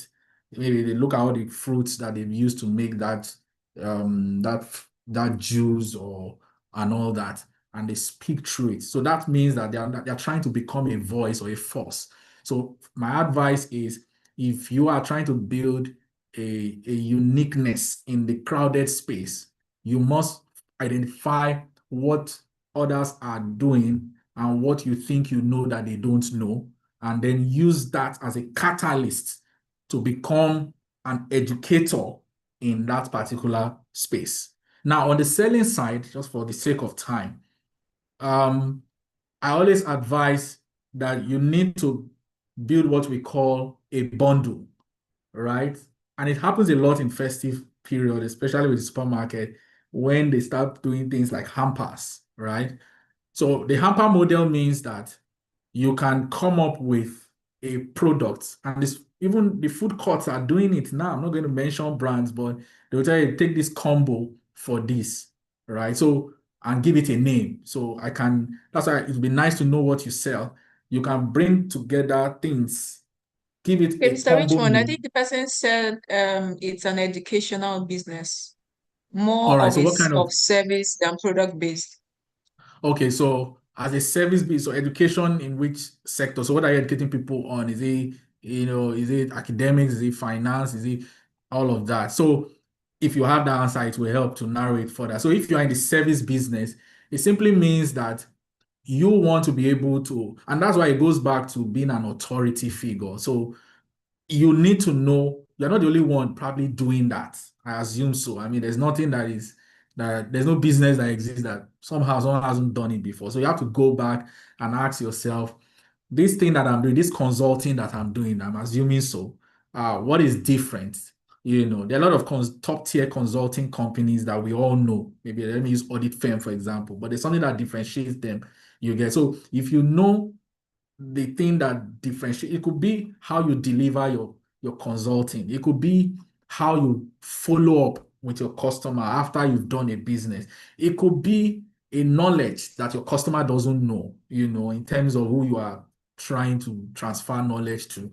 Maybe they look at all the fruits that they've used to make that that juice or and all that, and they speak through it. So that means that they are trying to become a voice or a force. So my advice is, if you are trying to build a uniqueness in the crowded space, you must identify what others are doing and what you think you know that they don't know, and then use that as a catalyst to become an educator in that particular space. Now, on the selling side, just for the sake of time, um, I always advise that you need to build what we call a bundle, right? And it happens a lot in festive period, especially with the supermarket, when they start doing things like hampers, right? So the hamper model means that you can come up with a product, and this even the food courts are doing it now. I'm not going to mention brands, but they'll tell you take this combo for this, right? So and give it a name. So I can that's why it'd be nice to know what you sell. You can bring together things, give it Okay, a Mr. combo Richmond, I name. think the person said it's an educational business, All more right, of so what it's kind of of service than product based. Okay, so as a service based, so education in which sector? So what are you educating people on? Is it academics? Is it finance? Is it all of that? So if you have that answer, it will help to narrow it further. So if you are in the service business, it simply means that you want to be able to, and that's why it goes back to being an authority figure. So you need to know you're not the only one probably doing that. I assume so. I mean, there's nothing that there's no business that exists that somehow someone hasn't done it before. So you have to go back and ask yourself, this thing that I'm doing, this consulting that I'm doing, I'm assuming so. What is different? There are a lot of top tier consulting companies that we all know. Maybe let me use audit firm, for example, but there's something that differentiates them. You get so if you know the thing that differentiate it could be how you deliver your consulting. It could be how you follow up with your customer after you've done a business. It could be a knowledge that your customer doesn't know, in terms of who you are trying to transfer knowledge to.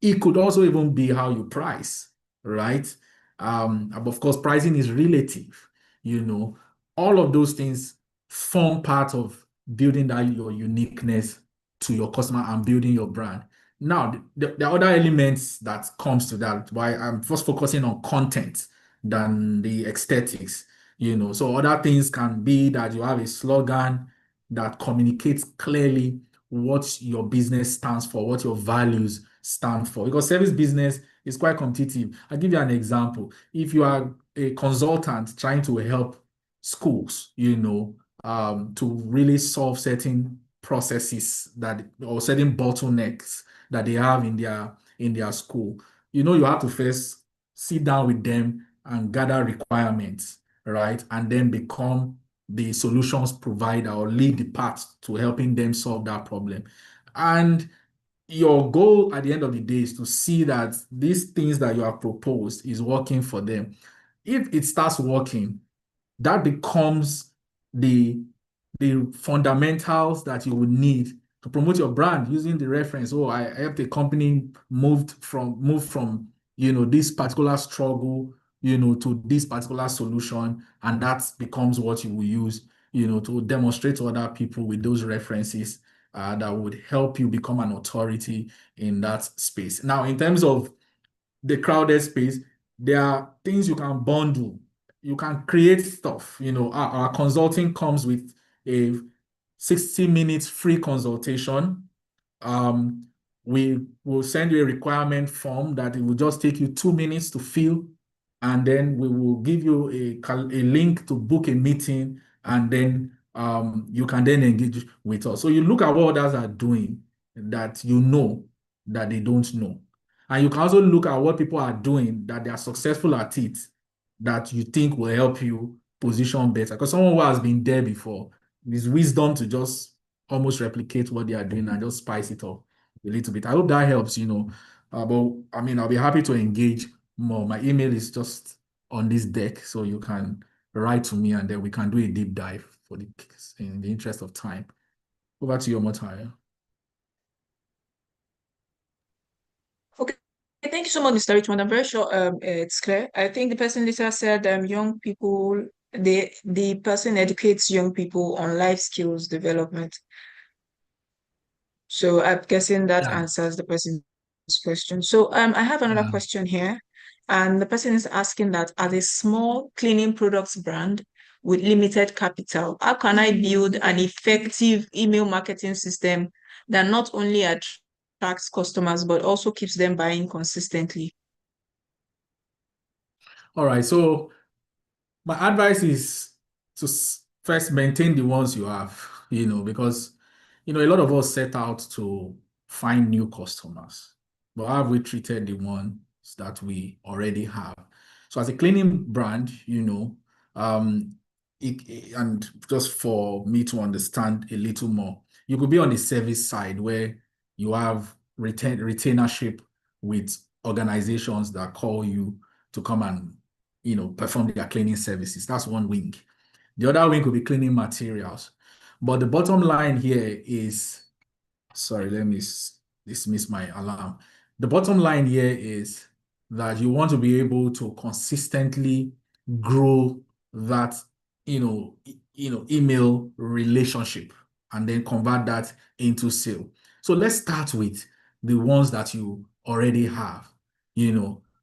It could also even be how you price, right? And of course, pricing is relative, you know. All of those things form part of building that your uniqueness to your customer and building your brand. Now, the other elements that comes to that, why I'm first focusing on content than the aesthetics, So other things can be that you have a slogan that communicates clearly what your business stands for, what your values stand for. Because service business is quite competitive. I'll give you an example. If you are a consultant trying to help schools, to really solve certain processes that or certain bottlenecks that they have in their school, you have to first sit down with them and gather requirements, right? And then become the solutions provider or lead the path to helping them solve that problem. And your goal at the end of the day is to see that these things that you have proposed is working for them. If it starts working, that becomes the the fundamentals that you would need to promote your brand using the reference. Oh, I helped a company move from this particular struggle to this particular solution, and that becomes what you will use to demonstrate to other people with those references that would help you become an authority in that space. Now, in terms of the crowded space, there are things you can bundle. You can create stuff. Our consulting comes with a 60 minutes free consultation. um, we will send you a requirement form that it will just take you 2 minutes to fill, and then we will give you a link to book a meeting, and then you can then engage with us. So you look at what others are doing that that they don't know. And you can also look at what people are doing that they are successful at it that you think will help you position better. Because someone who has been there before, it's wisdom to just almost replicate what they are doing and just spice it up a little bit. I hope that helps. But I mean, I'll be happy to engage more. My email is just on this deck, so you can write to me and then we can do a deep dive for the in the interest of time. Over to you, Motaya. Okay, thank you so much, Mr. Richmond. I'm very sure it's clear. I think the person later said young people, the person educates young people on life skills development. So I'm guessing that Yeah. answers the person's question. So I have another Yeah. question here, and the person is asking that as a small cleaning products brand with limited capital, how can I build an effective email marketing system that not only attracts customers but also keeps them buying consistently? All right. So my advice is to first maintain the ones you have, because a lot of us set out to find new customers, but how have we treated the ones that we already have? So as a cleaning brand, um, and just for me to understand a little more, you could be on the service side where you have retainership with organizations that call you to come and perform their cleaning services. That's one wing. The other wing could be cleaning materials. But the bottom line here is, sorry, let me dismiss my alarm. The bottom line here is that you want to be able to consistently grow that, email relationship and then convert that into sale. So let's start with the ones that you already have.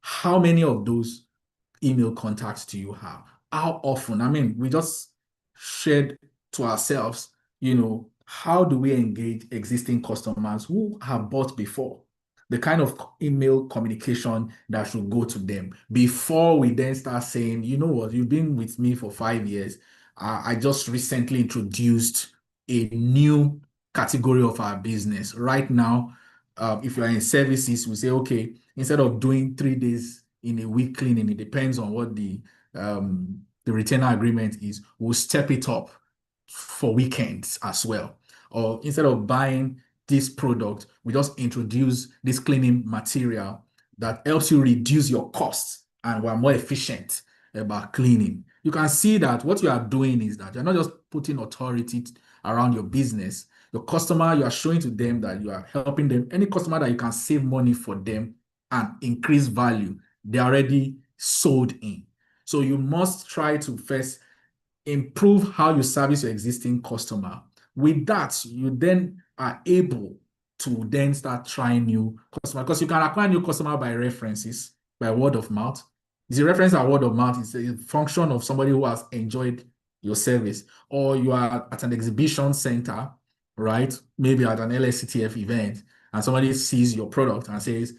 How many of those email contacts do you have? How often? I mean, we just shared to ourselves, how do we engage existing customers who have bought before? The kind of email communication that should go to them before we then start saying, you know what, you've been with me for 5 years. I just recently introduced a new category of our business. Right now, if you're in services, we say, okay, instead of doing 3 days in a week cleaning, it depends on what the retainer agreement is. We'll step it up for weekends as well. Or instead of buying this product, we just introduce this cleaning material that helps you reduce your costs and we're more efficient about cleaning. You can see that what you are doing is that you're not just putting authority around your business. Your customer, you are showing to them that you are helping them. Any customer that you can save money for them and increase value, they're already sold in. So you must try to first improve how you service your existing customer. With that, you then are able to then start trying new customers because you can acquire new customer by references, by word of mouth. The reference and word of mouth is a function of somebody who has enjoyed your service, or you are at an exhibition center, right? Maybe at an LSCTF event, and somebody sees your product and says,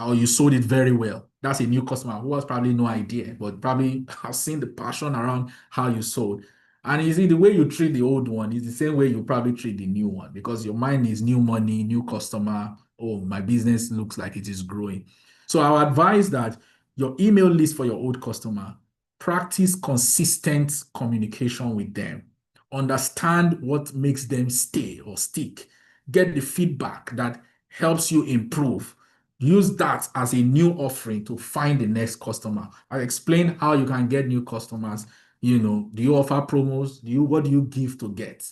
or you sold it very well. That's a new customer who has probably no idea, but probably have seen the passion around how you sold. And you see, the way you treat the old one is the same way you probably treat the new one because your mind is new money, new customer. Oh, my business looks like it is growing. So I would advise that your email list for your old customer, practice consistent communication with them. Understand what makes them stay or stick. Get the feedback that helps you improve. Use that as a new offering to find the next customer. I explain how you can get new customers. Do you offer promos? What do you give to get?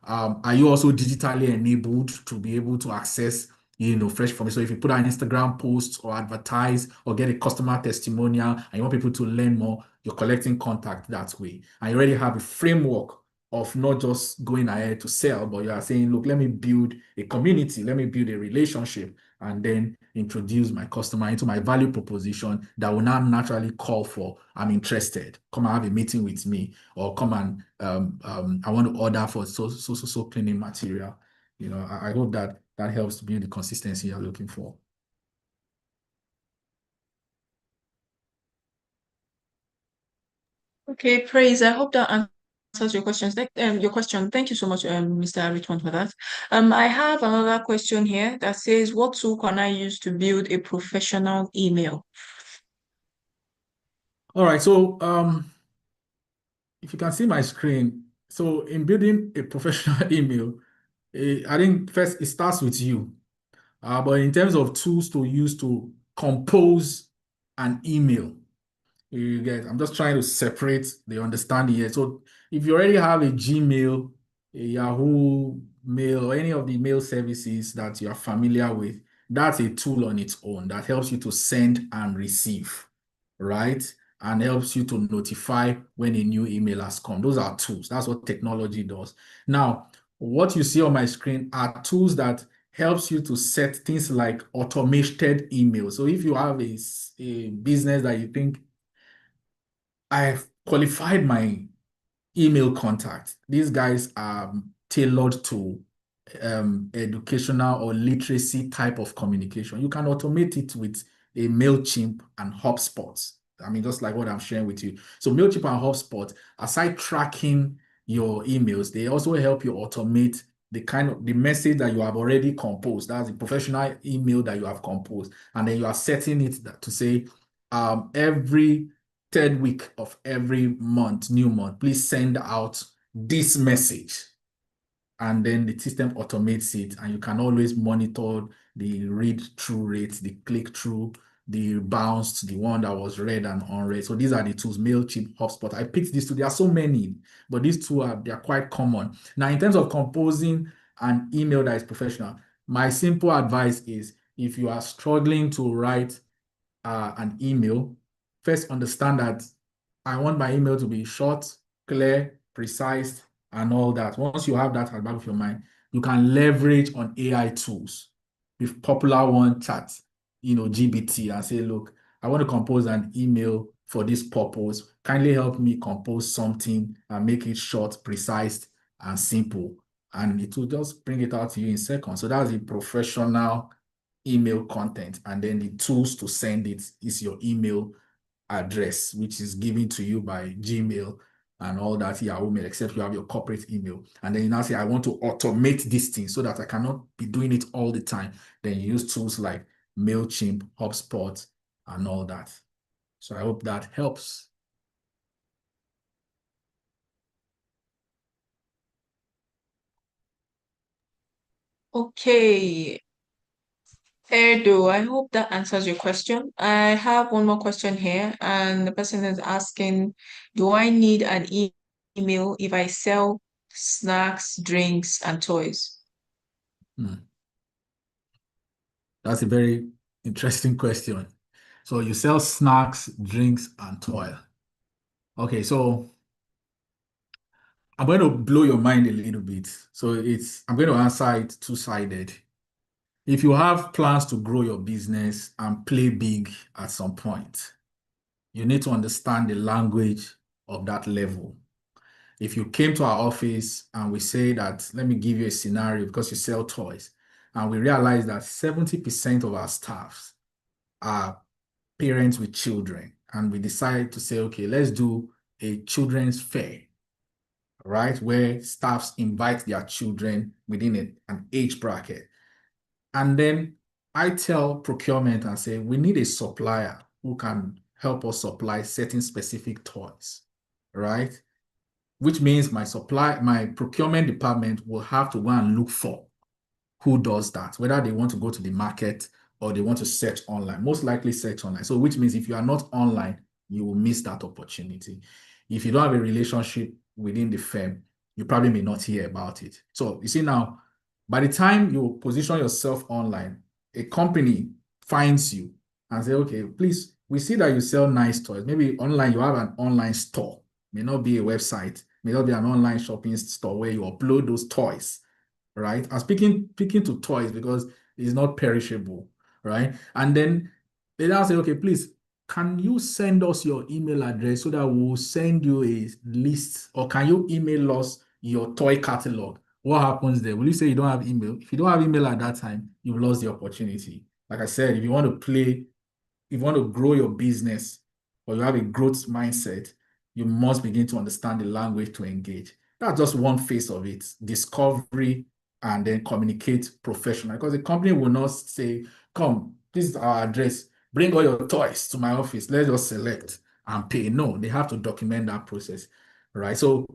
Are you also digitally enabled to be able to access, fresh information? So if you put an Instagram post or advertise or get a customer testimonial and you want people to learn more, you're collecting contact that way. And you already have a framework of not just going ahead to sell, but you are saying, look, let me build a community, let me build a relationship and then introduce my customer into my value proposition that will now naturally call for, I'm interested, come and have a meeting with me, or come and I want to order for so cleaning material. I hope that that helps to build the consistency you're looking for. Okay, praise. I hope that answers your questions. Your question. Thank you so much, Mr. Richmond, for that. I have another question here that says, what tool can I use to build a professional email? All right, so if you can see my screen, so in building a professional email, I think first it starts with you. But in terms of tools to use to compose an email, You get, I'm just trying to separate the understanding here. So if you already have a Gmail, a Yahoo Mail, or any of the mail services that you are familiar with, that's a tool on its own that helps you to send and receive, right? And helps you to notify when a new email has come. Those are tools. That's what technology does. Now, what you see on my screen are tools that helps you to set things like automated email. So if you have a business that you think I've qualified my email contact. These guys are tailored to educational or literacy type of communication. You can automate it with a MailChimp and HubSpot. I mean, just like what I'm sharing with you. So MailChimp and HubSpot, aside tracking your emails, they also help you automate the kind of the message that you have already composed. That's the professional email that you have composed. And then you are setting it to say, every third week of every month, new month, please send out this message. And then the system automates it, and you can always monitor the read through rate, the click through, the bounce, the one that was read and unread. So these are the tools, MailChimp, HubSpot. I picked these two. There are so many, but these two they're quite common. Now, in terms of composing an email that is professional, my simple advice is if you are struggling to write an email, first understand that I want my email to be short, clear, precise, and all that. Once you have that at the back of your mind, you can leverage on AI tools. With popular one, chat, GBT, and say, look, I want to compose an email for this purpose. Kindly help me compose something and make it short, precise, and simple. And it will just bring it out to you in seconds. So that's the professional email content, and then the tools to send it is your email address, which is given to you by Gmail and all that, Yahoo Mail, except you have your corporate email. And then you now say, I want to automate this thing so that I cannot be doing it all the time. Then you use tools like MailChimp, HubSpot, and all that. So I hope that helps. Okay, Erdo, I hope that answers your question. I have one more question here, and the person is asking, do I need an email if I sell snacks, drinks, and toys? Hmm. That's a very interesting question. So you sell snacks, drinks, and toy. Okay, so I'm going to blow your mind a little bit. So I'm going to answer it two-sided. If you have plans to grow your business and play big at some point, you need to understand the language of that level. If you came to our office and we say that, let me give you a scenario because you sell toys, and we realize that 70% of our staffs are parents with children, and we decide to say, okay, let's do a children's fair, right? Where staffs invite their children within an age bracket. And then I tell procurement and say, we need a supplier who can help us supply certain specific toys, right? Which means my procurement department will have to go and look for who does that, whether they want to go to the market or they want to search online, most likely search online. So which means if you are not online, you will miss that opportunity. If you don't have a relationship within the firm, you probably may not hear about it. So you see now, by the time you position yourself online, a company finds you and say, okay, please, we see that you sell nice toys. Maybe online, you have an online store, may not be a website, may not be an online shopping store where you upload those toys, right? I'm speaking to toys because it's not perishable, right? And then they now say, okay, please, can you send us your email address so that we'll send you a list, or can you email us your toy catalog? What happens there? Will you say you don't have email? If you don't have email at that time, you've lost the opportunity. Like I said, if you want to play, if you want to grow your business or you have a growth mindset, you must begin to understand the language to engage. That's just one face of it. Discovery and then communicate professionally. Because the company will not say, come, this is our address. Bring all your toys to my office. Let's just select and pay. No, they have to document that process. Right. So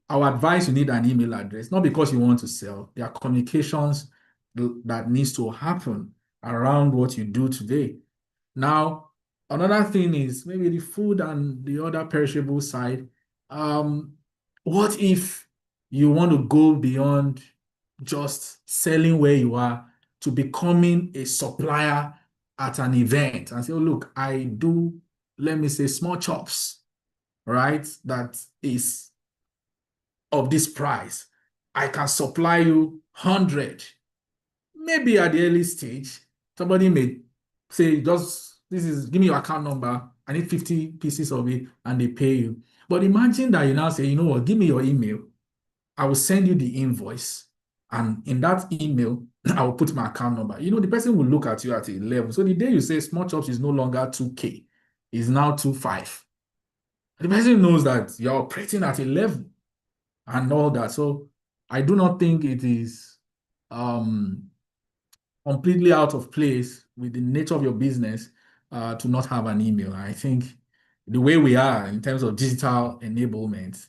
our advice, you need an email address, not because you want to sell. There are communications that needs to happen around what you do today. Now, another thing is maybe the food and the other perishable side. Um, what if you want to go beyond just selling where you are to becoming a supplier at an event and say, oh, look, I do, let me say, small chops, right? That is of this price. I can supply you 100. Maybe at the early stage, somebody may say, just this is give me your account number. I need 50 pieces of it, and they pay you. But imagine that you now say, you know what, give me your email. I will send you the invoice. And in that email, I will put my account number. You know, the person will look at you at a level. So the day you say small chops is no longer 2K, is now 2.5. The person knows that you're operating at a level and all that. So I do not think it is um completely out of place with the nature of your business to not have an email. I think the way we are in terms of digital enablement,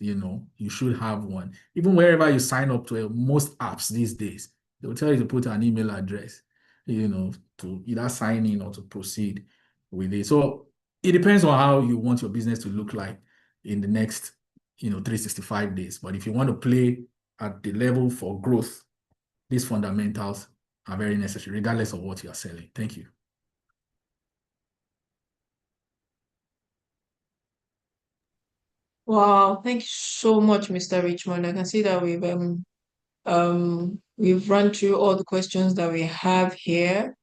you should have one. Even wherever you sign up to most apps these days, they'll tell you to put an email address, to either sign in or to proceed with it. So it depends on how you want your business to look like in the next, 365 days. But if you want to play at the level for growth, these fundamentals are very necessary, regardless of what you are selling. Thank you. Wow, thank you so much, Mr. Richmond. I can see that we've run through all the questions that we have here.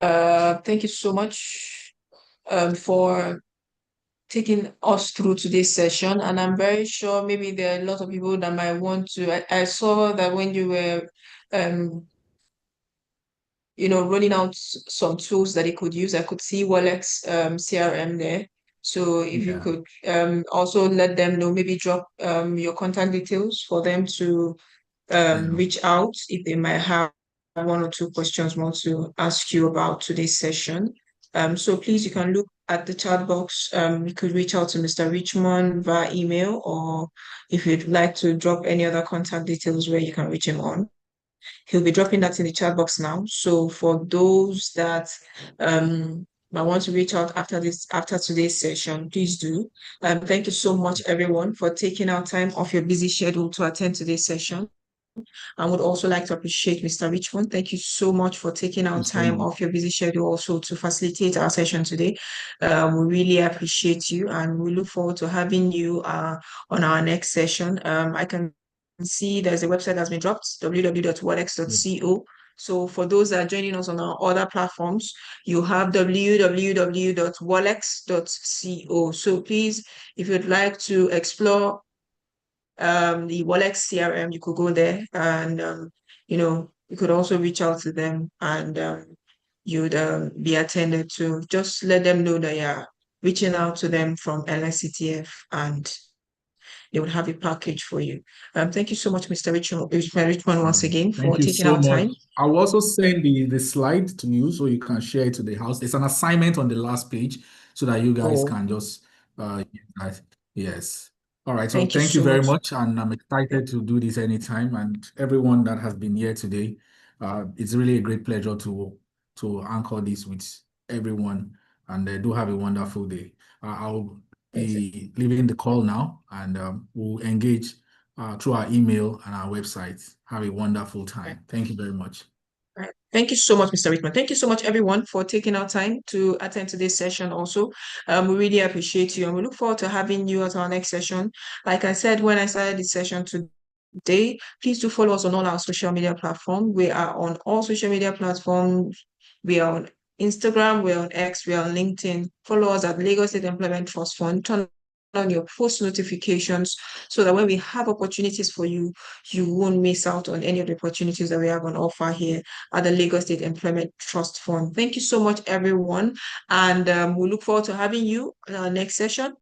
Thank you so much for taking us through today's session. And I'm very sure maybe there are a lot of people that might want to. I saw that when you were um rolling out some tools that they could use. I could see Wallex CRM there. So if you Yeah. could also let them know, maybe drop your contact details for them to Yeah. reach out if they might have one or two questions more to ask you about today's session. So please, you can look at the chat box. You could reach out to Mr. Richmond via email, or if you'd like to drop any other contact details where you can reach him on. He'll be dropping that in the chat box now. So for those that might want to reach out after today's session, please do. Thank you so much, everyone, for taking out time off your busy schedule to attend today's session. I would also like to appreciate Mr. Richmond. Thank you so much for taking Thank you out so time much. off your busy schedule also to facilitate our session today. We really appreciate you, and we look forward to having you on our next session. I can see there's a website that's been dropped, Yeah. www.wadex.co. So for those that are joining us on our other platforms, you have www.wallex.co. So please, if you'd like to explore the Wallex CRM, you could go there and you could also reach out to them, and you'd be attended to. Just let them know that you're reaching out to them from LSCTF, and they would have a package for you. Thank you so much, Mr. Richmond, once again Thank for you taking so out much. time. I will also send the slide to you so you can share it to the house. It's an assignment on the last page so that you guys Oh, can just use that. Yes. All right. So thank you thank you so very much. much. And I'm excited to do this anytime. And everyone that has been here today, it's really a great pleasure to anchor this with everyone. And do have a wonderful day. I'll Perfect. be leaving the call now, and we'll engage through our email and our website. Have a wonderful time. Thank you very much. Right. Thank you so much, Mr. Richmond. Thank you so much, everyone, for taking our time to attend today's session also. We really appreciate you, and we look forward to having you at our next session. Like I said, when I started this session today, please do follow us on all our social media platforms. We are on all social media platforms. We are on Instagram, we're on X, we're on LinkedIn. Follow us at Lagos State Employment Trust Fund. Turn on your post notifications so that when we have opportunities for you, you won't miss out on any of the opportunities that we have on offer here at the Lagos State Employment Trust Fund. Thank you so much, everyone. And we look forward to having you in our next session.